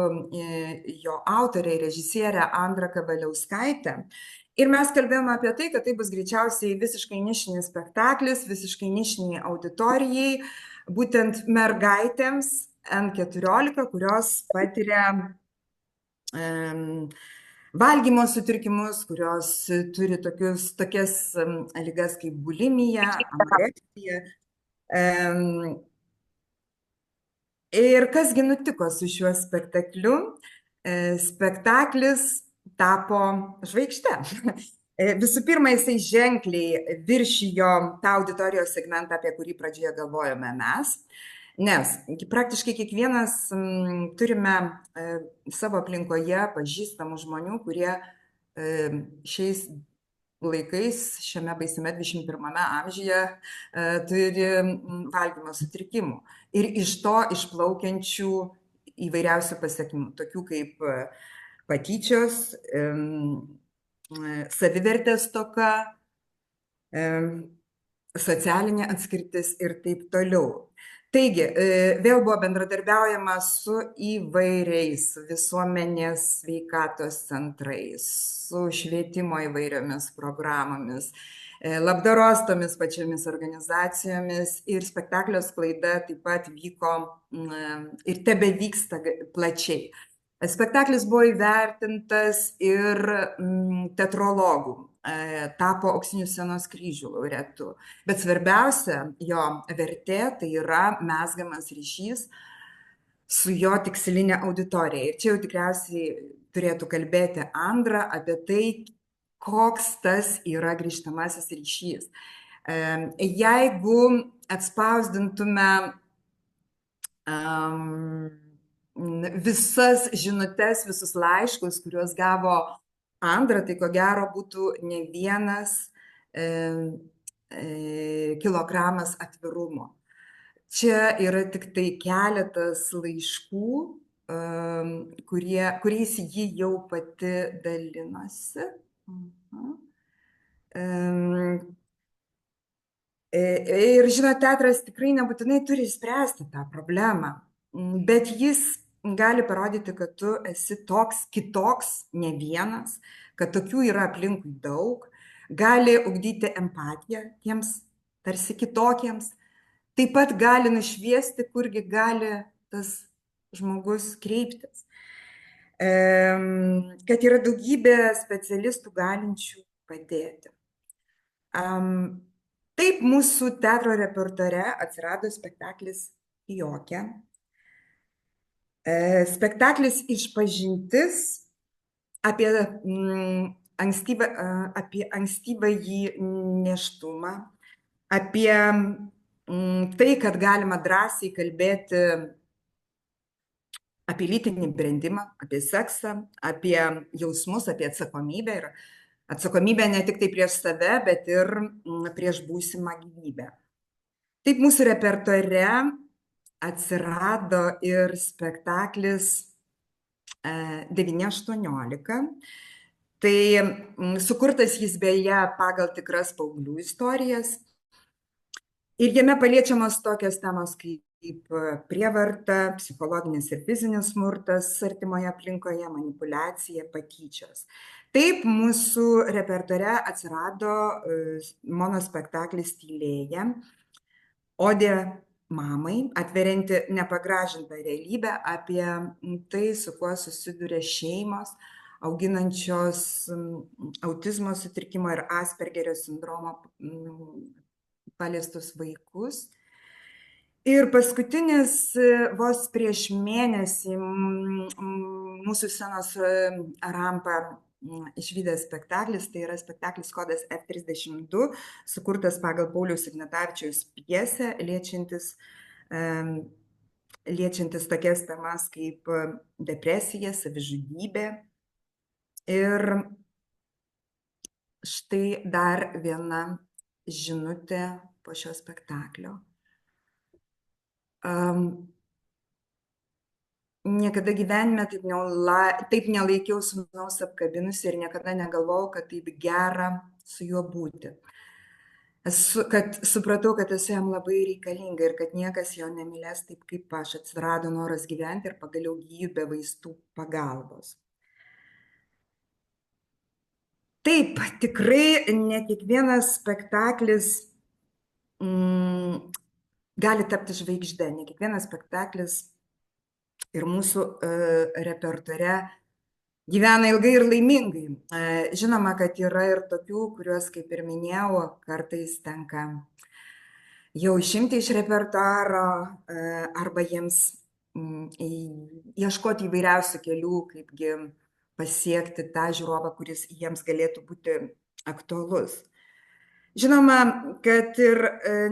jo autorė ir režisierė Andra Kavaliauskaitė. Ir mes kalbėjome apie tai, kad tai bus greičiausiai visiškai nišinis spektaklis, visiškai nišiniai auditorijai, būtent mergaitėms N14, kurios patiria valgymo sutrikimus, kurios turi tokias ligas kaip bulimija, anoreksija. Ir kasgi nutiko su šiuo spektakliu? Spektaklis tapo žvaigžde. Visų pirma, jisai ženkliai viršijo tą auditorijos segmentą, apie kurį pradžioje galvojome mes, nes praktiškai kiekvienas turime savo aplinkoje pažįstamų žmonių, kurie šiais laikais, šiame baisiame 21 amžiuje turi valgymo sutrikimų. Ir iš to išplaukiančių įvairiausių pasekmių, tokių kaip patyčios, savivertės stoka, socialinė atskirtis ir taip toliau. Taigi, vėl buvo bendradarbiaujama su įvairiais visuomenės sveikatos centrais, su švietimo įvairiomis programomis, labdaros tomis pačiomis organizacijomis ir spektaklio sklaida taip pat vyko ir tebevyksta plačiai. Spektaklis buvo įvertintas ir teatrologų, tapo Auksinių scenos kryžių laureatu. Bet svarbiausia jo vertė tai yra mezgamas ryšys su jo tikslinė auditorija. Ir čia jau tikriausiai turėtų kalbėti Andra apie tai, koks tas yra grįžtamasis ryšys. Jeigu atspausdintume visas žinutes, visus laiškus, kuriuos gavo Andra, tai ko gero būtų ne vienas kilogramas atvirumo. Čia yra tik tai keletas laiškų, kuriais ji jau pati dalinosi. Ir žinot, teatras tikrai nebūtinai turi spręsti tą problemą, bet jis gali parodyti, kad tu esi toks kitoks, ne vienas, kad tokių yra aplinkui daug, gali ugdyti empatiją tiems tarsi kitokiems, taip pat gali nušviesti, kurgi gali tas žmogus kreiptis. Kad yra daugybė specialistų galinčių padėti. Taip, mūsų teatro repertuare atsirado spektaklis Jokė. Spektaklis Išpažintis apie ankstyvąjį nėštumą, apie tai, kad galima drąsiai kalbėti apie lytinį brendimą, apie seksą, apie jausmus, apie atsakomybę. Ir atsakomybę ne tik tai prieš save, bet ir prieš būsimą gyvybę. Taip mūsų repertuare atsirado ir spektaklis 918. Tai sukurtas jis beje pagal tikras paauglių istorijas. Ir jame paliečiamos tokios temos kaip prievarta, psichologinis ir fizinis smurtas artimoje aplinkoje, manipuliacija, patyčios. Taip mūsų repertuare atsirado monospektaklis Tylėja, odė mamai, atverianti nepagražintą realybę apie tai, su kuo susiduria šeimos, auginančios autizmo sutrikimo ir Aspergerio sindromo paliestus vaikus. Ir paskutinis vos prieš mėnesį mūsų scenos rampą išvydęs spektaklis, tai yra spektaklis Kodas F32, sukurtas pagal Pauliaus Ignatavičiaus pjesę, liečiantis tokias temas kaip depresija, savižudybė. Ir štai dar viena žinutė po šio spektaklio. Niekada gyvenime taip nelaikiau sūnaus apkabinusi ir niekada negalvojau, kad taip gera su juo būti. Kad supratau, kad esu jam labai reikalinga ir kad niekas jo nemylės taip kaip aš. Atsirado noras gyventi ir pagaliau gyju be vaistų pagalbos. Taip, tikrai ne kiekvienas spektaklis gali tapti žvaigžde, ne kiekvienas spektaklis ir mūsų repertuare gyvena ilgai ir laimingai. Žinoma, kad yra ir tokių, kuriuos, kaip ir minėjau, kartais tenka jau išimti iš repertuaro arba jiems ieškoti įvairiausių kelių, kaipgi pasiekti tą žiūrovą, kuris jiems galėtų būti aktualus. Žinoma, kad ir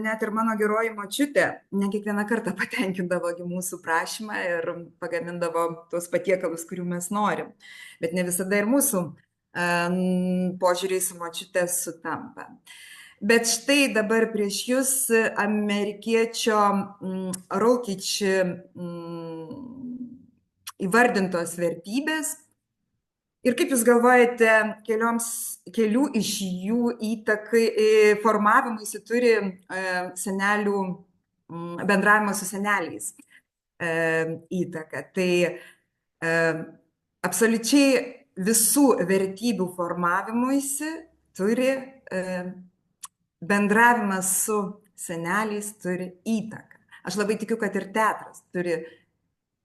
net ir mano geroji močiutė ne kiekvieną kartą patenkindavo mūsų prašymą ir pagamindavo tuos patiekalus, kurių mes norim. Bet ne visada ir mūsų požiūriai su močiutė sutampa. Bet štai dabar prieš jūs amerikiečio Routledge įvardintos vertybės. Ir kaip jūs galvojate, kelių iš jų įtakai formavimuisi turi senelių bendravimo su seneliais įtaką. Tai absoliučiai visų vertybių formavimuisi turi bendravimas su seneliais turi įtaką. Aš labai tikiu, kad ir teatras turi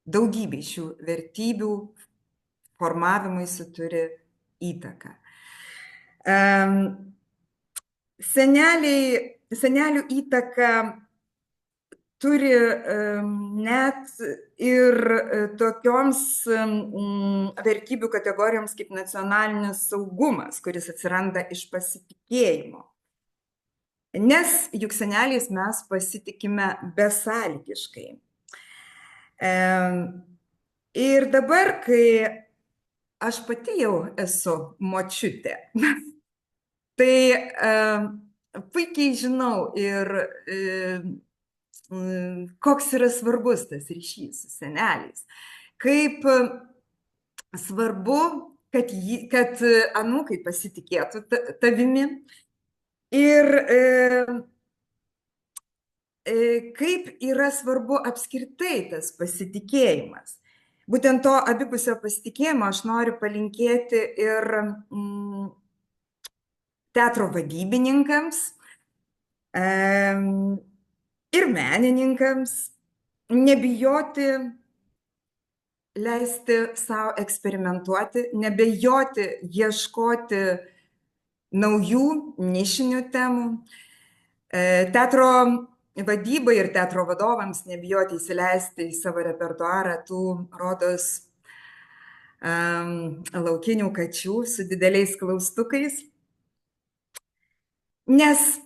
daugybę šių vertybių formavimuisi turi įtaką. Senelių įtaka turi net ir tokioms vertybių kategorijoms kaip nacionalinis saugumas, kuris atsiranda iš pasitikėjimo. Nes juk seneliais mes pasitikime besąlygiškai. Ir dabar, kai aš pati jau esu močiutė, tai puikiai žinau ir koks yra svarbus tas ryšys su seneliais. Kaip svarbu, kad anūkai pasitikėtų tavimi ir kaip yra svarbu apskritai tas pasitikėjimas. Būtent to abipusio pasitikėjimo aš noriu palinkėti ir teatro vadybininkams, ir menininkams nebijoti leisti savo eksperimentuoti, nebijoti ieškoti naujų nišinių temų. Teatro vadybai ir teatro vadovams nebijoti įsileisti į savo repertuarą tų, rodos, laukinių kačių su dideliais klaustukais. Nes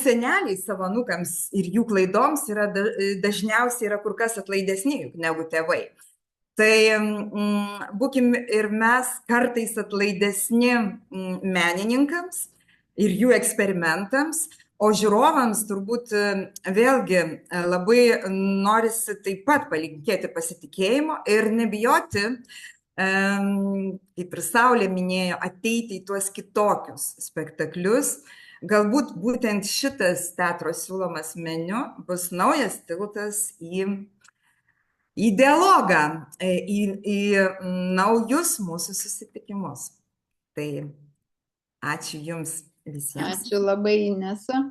seneliai savo anūkams ir jų klaidoms dažniausiai yra kur kas atlaidesni negu tėvai. Tai būkim ir mes kartais atlaidesni menininkams ir jų eksperimentams, o žiūrovams turbūt vėlgi labai norisi taip pat palinkėti pasitikėjimo ir nebijoti, kaip ir Saulė minėjo, ateiti į tuos kitokius spektaklius. Galbūt būtent šitas teatro siūlomas meniu bus naujas tiltas į dialogą, į naujus mūsų susitikimus. Tai ačiū Jums visiems. Ačiū labai, Inesa.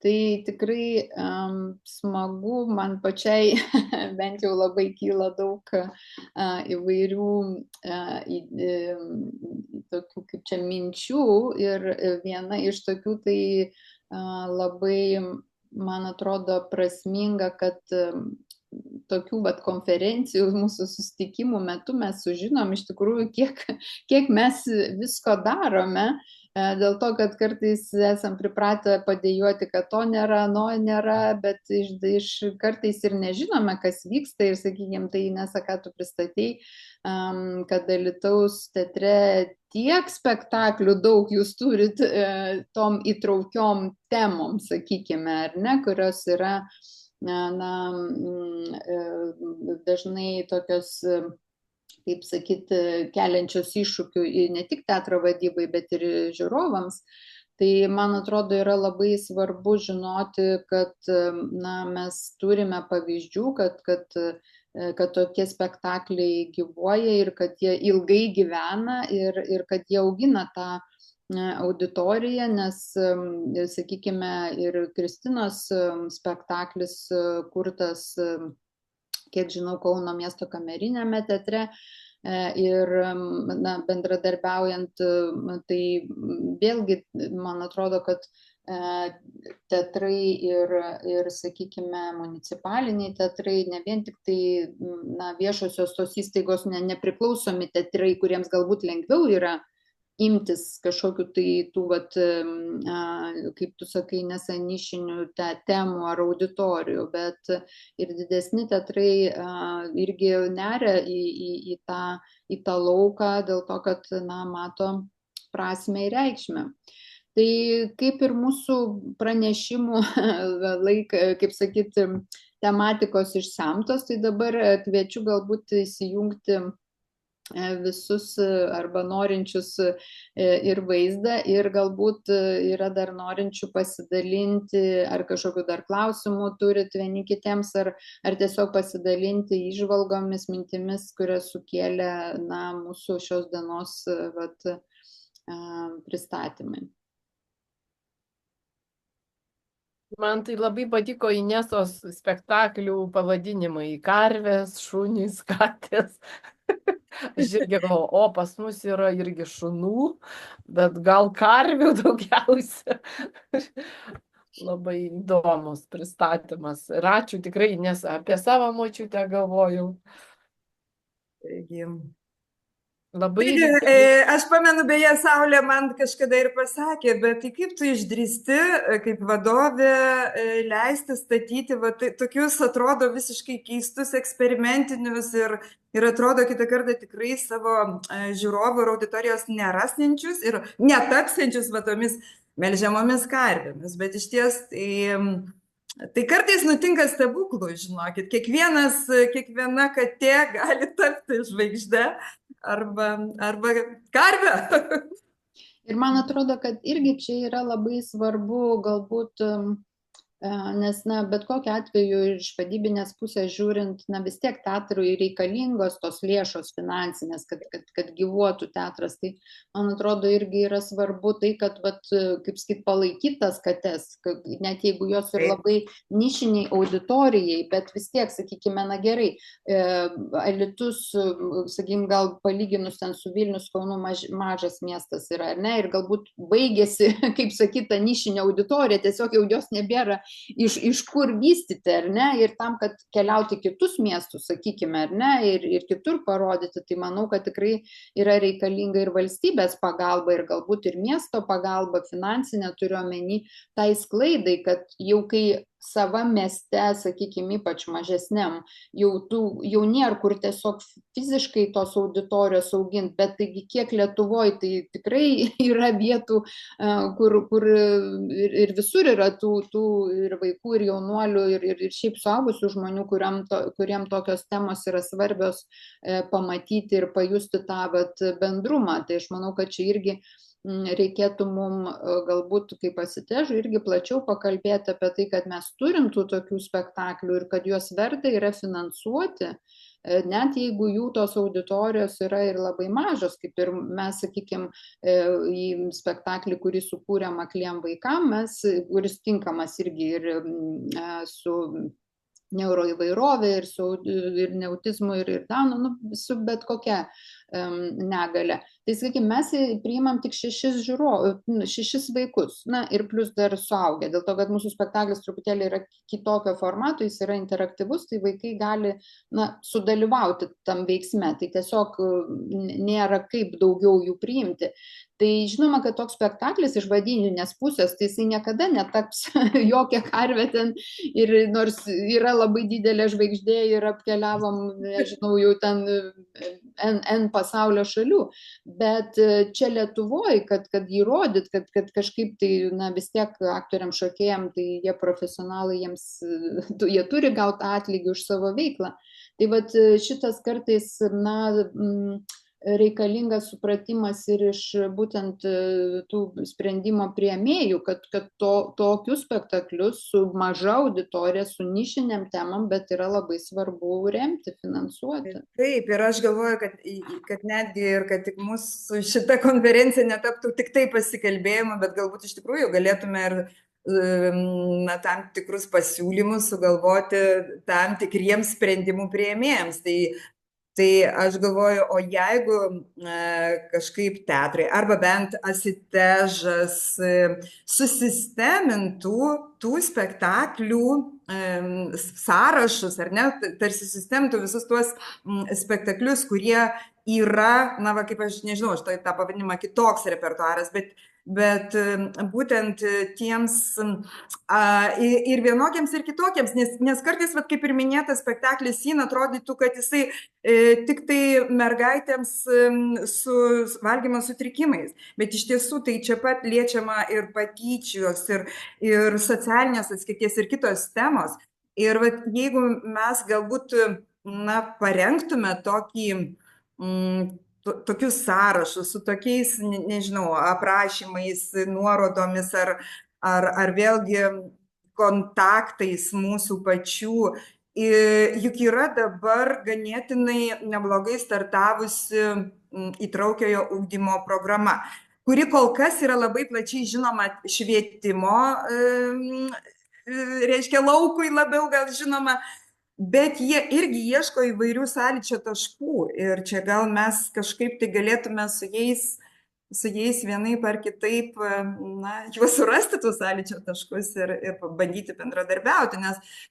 Tai tikrai smagu, man pačiai bent jau labai kyla daug įvairių tokių kaip čia minčių ir viena iš tokių tai labai, man atrodo, prasminga, kad tokių konferencijų, mūsų susitikimų metu mes sužinom iš tikrųjų, kiek mes visko darome, dėl to, kad kartais esam pripratę padėjuoti, kad to nėra, ano nėra, bet kartais ir nežinome, kas vyksta ir, sakykime, tai Inesa, ką tu pristatei, kad Alytaus teatre tiek spektaklių daug jūs turit tom įtraukiom temom, sakykime, ar ne, kurios yra dažnai tokios, kaip sakyti, keliančios iššūkių ne tik teatro vadybai, bet ir žiūrovams. Tai, man atrodo, yra labai svarbu žinoti, kad mes turime pavyzdžių, kad tokie spektakliai gyvuoja ir kad jie ilgai gyvena ir kad jie augina tą auditoriją, nes, sakykime, ir Kristinos spektaklis kurtas, kiek žinau, Kauno miesto kamerinėme teatre ir bendradarbiaujant, tai vėlgi, man atrodo, kad teatrai ir, sakykime, municipaliniai teatrai, ne vien tik tai viešosios tos įstaigos, nepriklausomi teatrai, kuriems galbūt lengviau yra imtis kažkokių tai tų, kaip tu sakai, nišinių temų ar auditorijų, bet ir didesni teatrai irgi neria į tą lauką dėl to, kad mato prasmę ir reikšmę. Tai kaip ir mūsų pranešimų kaip sakyti, tematikos išsemtos, tai dabar kviečiu galbūt įsijungti visus arba norinčius ir vaizdą ir galbūt yra dar norinčių pasidalinti, ar kažkokių dar klausimų turit vieni kitiems, ar tiesiog pasidalinti įžvalgomis, mintimis, kurias sukėlė mūsų šios dienos pristatymai. Man tai labai patiko Inesos spektaklių pavadinimai: karvės, šunys, katės. Aš irgi galvoju, o pas mus yra irgi šunų, bet gal karvių daugiausia. Labai įdomus pristatymas. Ir ačiū tikrai, nes apie savo močiutę galvojau. Taigi. Labai. Aš pamenu, beje, Saulė man kažkada ir pasakė, bet tai kaip tu išdrįsti, kaip vadovė, leisti statyti tokius, atrodo, visiškai keistus eksperimentinius ir atrodo kitą kartą tikrai savo žiūrovų ir auditorijos nerasinčius ir netapsiančius tomis melžiamomis karvėmis, bet iš ties tai kartais nutinka stebuklų, žinokit, kiekviena katė gali tapti žvaigžde arba karvė. Ir man atrodo, kad irgi čia yra labai svarbu galbūt Nes, bet kokiu atveju iš vadybinės pusės žiūrint, vis tiek teatrui reikalingos tos lėšos finansinės, kad gyvuotų teatras. Tai, man atrodo, irgi yra svarbu tai, kad, kaip sakyt, palaikyti tas kates, net jeigu jos ir labai nišiniai auditorijai, bet vis tiek, sakykime, gerai, Alytus, sakykime, gal palyginus ten su Vilnius, Kaunu mažas miestas yra, ar ne, ir galbūt baigėsi, kaip sakyta, nišinė auditorija, tiesiog jau jos nebėra iš kur vystyti, ar ne, ir tam, kad keliauti kitus miestus, sakykime, ar ne, ir kitur parodyti, tai manau, kad tikrai yra reikalinga ir valstybės pagalba, ir galbūt ir miesto pagalba, finansinė turiu omeny, tai sklaidai, kad jau kai savam mieste, sakykime, ypač mažesniam, jau nėra kur tiesiog fiziškai tos auditorijos auginti, bet taigi kiek Lietuvoje, tai tikrai yra vietų, kur ir visur yra tų ir vaikų, ir jaunuolių, ir šiaip suaugusių žmonių, kuriem tokios temos yra svarbios pamatyti ir pajusti tą bendrumą. Tai aš manau, kad čia irgi reikėtų mum galbūt kaip Asitežui irgi plačiau pakalbėti apie tai, kad mes turim tų tokių spektaklių ir kad juos verta yra finansuoti, net jeigu jų tos auditorijos yra ir labai mažos, kaip ir mes, sakykime, į spektaklį, kurį sukūrėm akliem vaikam, kuris tinkamas irgi ir su neuroįvairovė, ir neautizmu, ir Downu, su bet kokia negalia. Tai, sakykime, mes priimam tik 6 vaikus, ir plus dar suaugę, dėl to, kad mūsų spektaklis truputėlį yra kitokio formato, jis yra interaktyvus, tai vaikai gali sudalyvauti tam veiksme, tai tiesiog nėra kaip daugiau jų priimti. Tai žinoma, kad toks spektaklis iš vadybinės pusės, tai jisai niekada netaps jokia karvė ten, ir nors yra labai didelė žvaigždė ir apkeliavom, nežinau, jau ten N pasaulio šalių, bet čia Lietuvoje, kad jį rodyt, kad kažkaip tai, vis tiek aktoriam, šokėjam, tai jie profesionalai, jie turi gauti atlygį už savo veiklą. Tai šitas kartais, reikalingas supratimas ir iš būtent tų sprendimo priėmėjų, kad tokius spektaklius su maža auditorija, su nišiniam temam, bet yra labai svarbu remti, finansuoti. Taip, ir aš galvoju, kad netgi ir kad tik mūsų šita konferencija netaptų tik tai pasikalbėjimu, bet galbūt iš tikrųjų galėtume ir tam tikrus pasiūlymus sugalvoti tam tikriems sprendimų priėmėjams. Tai aš galvoju, o jeigu kažkaip teatrai arba bent Asitežas susistemintų tų spektaklių sąrašus, ar ne, tarsi susistemintų visus tuos spektaklius, kurie yra, kaip aš nežinau, aš tą pavadinimą kitoks repertuaras, bet būtent tiems ir vienokiams ir kitokiems, nes kartais, kaip ir minėtas spektaklis Syn, atrodytų, kad jisai tik tai mergaitėms su valgymo sutrikimais, bet iš tiesų tai čia pat liečiama ir patyčios, ir socialinės atskirties, ir kitos temos. Ir jeigu mes galbūt parengtume tokius sąrašus su tokiais, nežinau, aprašymais, nuorodomis ar vėlgi kontaktais mūsų pačių. Juk yra dabar ganėtinai neblogai startavusi įtraukiojo ugdymo programa, kuri kol kas yra labai plačiai žinoma švietimo, reiškia laukui labiau gal žinoma, bet jie irgi ieško įvairių sąlyčio taškų ir čia gal mes kažkaip tai galėtume su jais vienaip ar kitaip, juos surasti tų sąlyčio taškus ir pabandyti bendradarbiauti,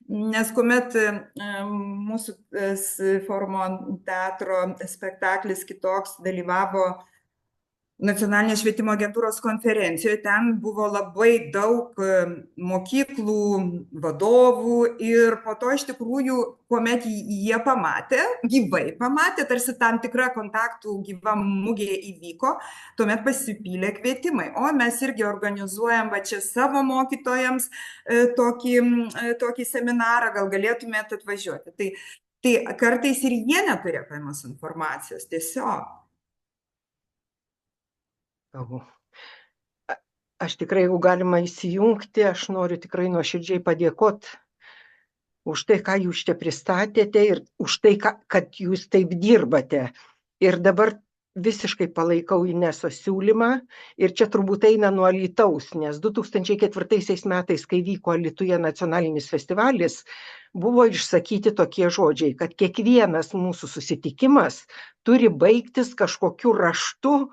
nes kuomet mūsų forumo teatro spektaklis Kitoks dalyvavo Nacionalinės švietimo agentūros konferencijoje, ten buvo labai daug mokyklų vadovų ir po to iš tikrųjų, kuomet jie gyvai pamatė, tarsi tam tikra kontaktų gyva mugė įvyko, tuomet pasipylė kvietimai. O mes irgi organizuojam čia savo mokytojams tokį seminarą, gal galėtumėte atvažiuoti. Tai kartais ir jie neturi paimos informacijos tiesiog. aš tikrai, jeigu galima įsijungti, aš noriu tikrai nuoširdžiai padėkoti už tai, ką jūs čia pristatėte ir už tai, kad jūs taip dirbate. Ir dabar visiškai palaikau Inesos siūlymą ir čia turbūt eina nuo Alytaus, nes 2004 metais, kai vyko Alytuje nacionalinis festivalis, buvo išsakyti tokie žodžiai, kad kiekvienas mūsų susitikimas turi baigtis kažkokiu raštu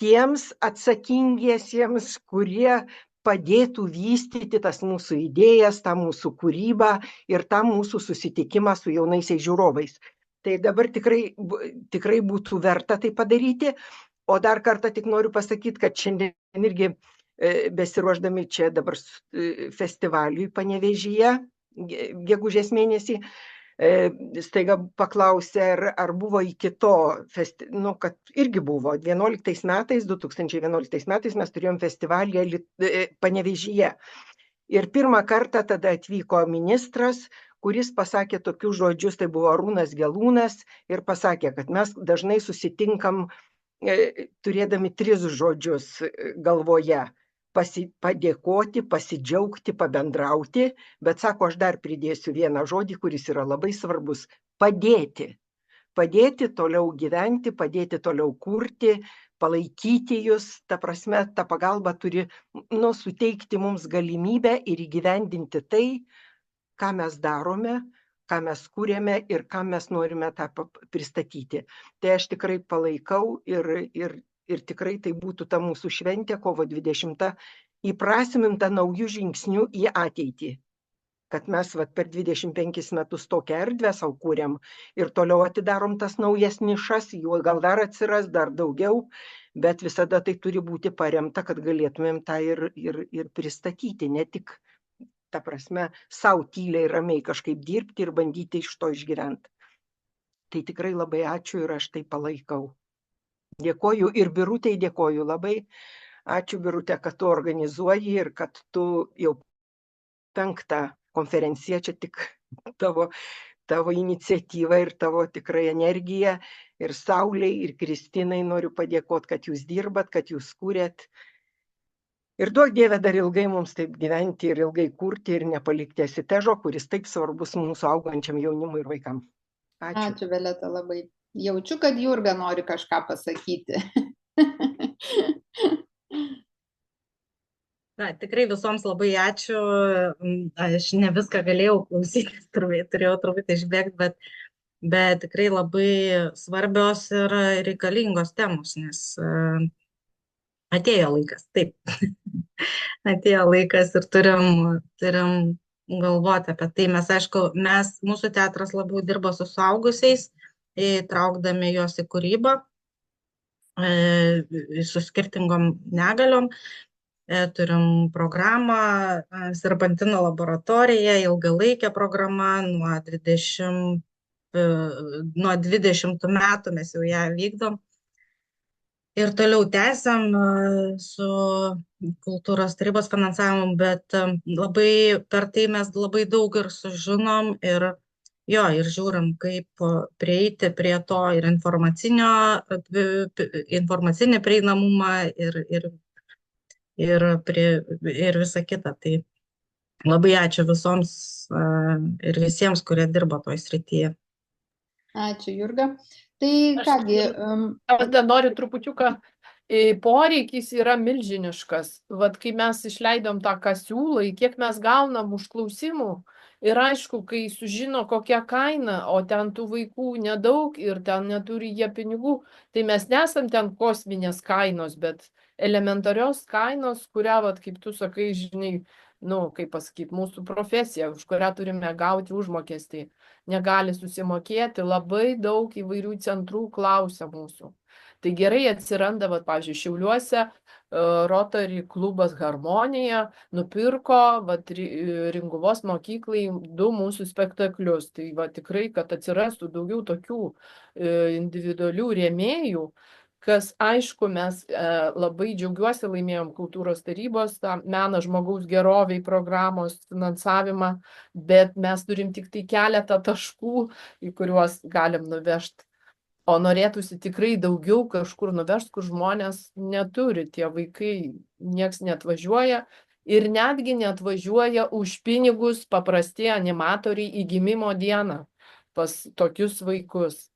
tiems atsakingiesiems, kurie padėtų vystyti tas mūsų idėjas, tą mūsų kūrybą ir tą mūsų susitikimą su jaunaisiais žiūrovais. Tai dabar tikrai būtų verta tai padaryti. O dar kartą tik noriu pasakyti, kad šiandien irgi besiruošdami čia dabar festivaliui Panevėžyje, gegužės mėnesį, staiga paklausė, ar buvo iki to, kad irgi buvo 2011 metais mes turėjom festivalį Panevėžyje. Ir pirmą kartą tada atvyko ministras, kuris pasakė tokius žodžius, tai buvo Arūnas Gelūnas, ir pasakė, kad mes dažnai susitinkam turėdami 3 žodžius galvoje: padėkoti, pasidžiaugti, pabendrauti, bet sako, aš dar pridėsiu vieną žodį, kuris yra labai svarbus - padėti. Padėti toliau gyventi, padėti toliau kurti, palaikyti jūs, ta prasme, ta pagalba turi suteikti mums galimybę ir įgyvendinti tai, ką mes darome, ką mes kūrėme ir ką mes norime tą pristatyti. Tai aš tikrai palaikau ir tikrai tai būtų ta mūsų šventė, kovo 20, įprasminta naujų žingsnių į ateitį. Kad mes per 25 metus tokią erdvę savo kūrėm ir toliau atidarom tas naujas nišas, jų gal dar atsiras, dar daugiau, bet visada tai turi būti paremta, kad galėtumėm tą ir pristatyti, ne tik, ta prasme, savo tyliai ramiai kažkaip dirbti ir bandyti iš to išgyventi. Tai tikrai labai ačiū ir aš tai palaikau. Dėkoju ir Birutei dėkoju labai. Ačiū, Birute, kad tu organizuoji ir kad tu jau 5. konferenciją, čia tik tavo iniciatyva ir tavo tikrai energija. Ir Sauliai, ir Kristinai noriu padėkoti, kad jūs dirbat, kad jūs kūrėt. Ir duok Dieve dar ilgai mums taip gyventi ir ilgai kurti ir nepalikti asitežo, kuris taip svarbus mūsų augančiam jaunimui ir vaikam. Ačiū. Ačiū, Violeta, labai. Jaučiu, kad Jurga nori kažką pasakyti. Na, tikrai visoms labai ačiū. Aš ne viską galėjau klausytis, turėjau truputį išbėgti, bet tikrai labai svarbios ir reikalingos temos, nes atėjo laikas, taip. Atėjo laikas ir turim galvoti apie tai. Mes, aišku, mūsų teatras labiau dirba su suaugusiais, įtraukdami juos į kūrybą, su skirtingom negaliom. Turim programą Serpantino laboratorija, ilgalaikė programa, nuo 20 metų mes jau ją vykdom. Ir toliau tęsiam su kultūros tarybos finansavimu, bet labai per tai mes labai daug ir sužinom ir žiūrim, kaip prieiti prie to ir informacinį prieinamumą ir visą kitą. Tai labai ačiū visoms ir visiems, kurie dirba toj srityje. Ačiū, Jurga. Tai kągi. Aš dar noriu trupučiuką. Poreikis yra milžiniškas. Vat kai mes išleidom tą Kasiūlai, kiek mes gaunam užklausimų. Ir aišku, kai sužino kokia kaina, o ten tų vaikų nedaug ir ten neturi jie pinigų, tai mes nesam ten kosminės kainos, bet elementarios kainos, kurią, vat, kaip tu sakai, žinai, kaip pasakyti, mūsų profesija, už kurią turime gauti užmokestį, negali susimokėti, labai daug įvairių centrų klausia mūsų. Tai gerai atsiranda, vat, pavyzdžiui, Šiauliuose Rotary klubas Harmonija nupirko Ringuvos mokyklai 2 mūsų spektaklius. Tai va, tikrai, kad atsirastų daugiau tokių individualių rėmėjų, kas, aišku, mes labai džiaugiuosi laimėjom kultūros tarybos tą meną žmogaus geroviai programos finansavimą, bet mes turim tik tai keletą taškų, į kuriuos galim nuvežti. O norėtųsi tikrai daugiau kažkur nuvežti, kur žmonės neturi, tie vaikai, nieks neatvažiuoja ir netgi neatvažiuoja už pinigus paprasti animatoriai į gimimo dieną pas tokius vaikus.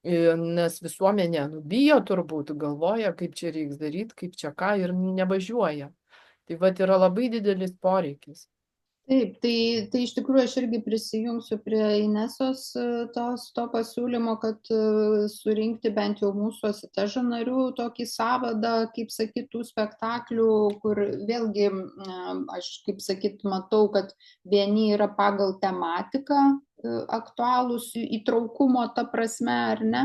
Nes visuomenė bijo turbūt, galvoja, kaip čia reiks daryti, kaip čia ką ir nevažiuoja. Tai vat yra labai didelis poreikis. Taip, tai iš tikrųjų aš irgi prisijungsiu prie Inesos to pasiūlymo, kad surinkti bent jau mūsų asitežo narių tokį sąvadą, kaip sakyt, tų spektaklių, kur vėlgi aš, kaip sakyt, matau, kad vieni yra pagal tematiką aktualūs įtraukumo ta prasme, ar ne,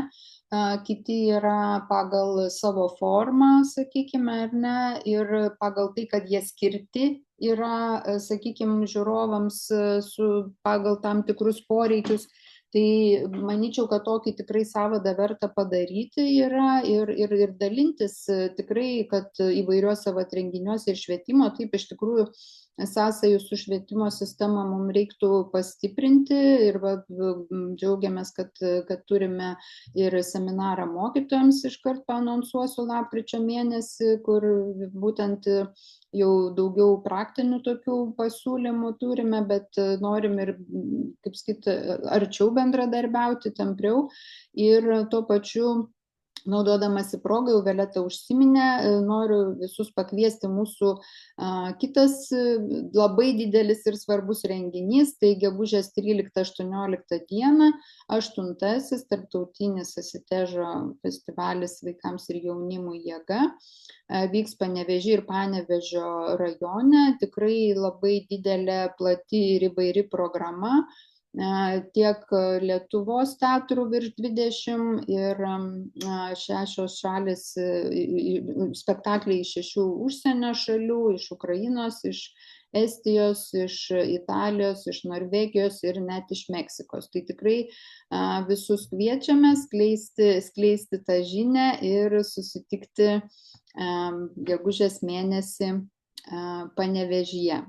kiti yra pagal savo formą, sakykime, ar ne, ir pagal tai, kad jie skirti yra, sakykime, žiūrovams pagal tam tikrus poreikius. Tai manyčiau, kad tokį tikrai sąvadą verta padaryti yra ir dalintis tikrai, kad įvairiuose renginiuose ir švietimo, taip iš tikrųjų sąsajų su švietimo sistema mums reiktų pastiprinti ir džiaugiamės, kad turime ir seminarą mokytojams, iškart paanonsuosiu lapkričio mėnesį, kur būtent jau daugiau praktinių tokių pasiūlymų turime, bet norim ir, kaip sakyti, arčiau bendradarbiauti, tampriau ir tuo pačiu, naudodamasi progą, jau Violeta užsiminė, noriu visus pakviesti mūsų kitas labai didelis ir svarbus renginys, tai gegužės 13-18 dieną, 8-asis tarptautinis asitežo festivalis vaikams ir jaunimui jėga, vyks Panevėžy ir Panevėžio rajone, tikrai labai didelė, plati ir įvairi programa, tiek Lietuvos teatrų virš 20 ir 6 šalis, spektakliai iš 6 užsienio šalių, iš Ukrainos, iš Estijos, iš Italijos, iš Norvegijos ir net iš Meksikos. Tai tikrai visus kviečiame skleisti tą žinią ir susitikti gegužės mėnesį Panevėžyje.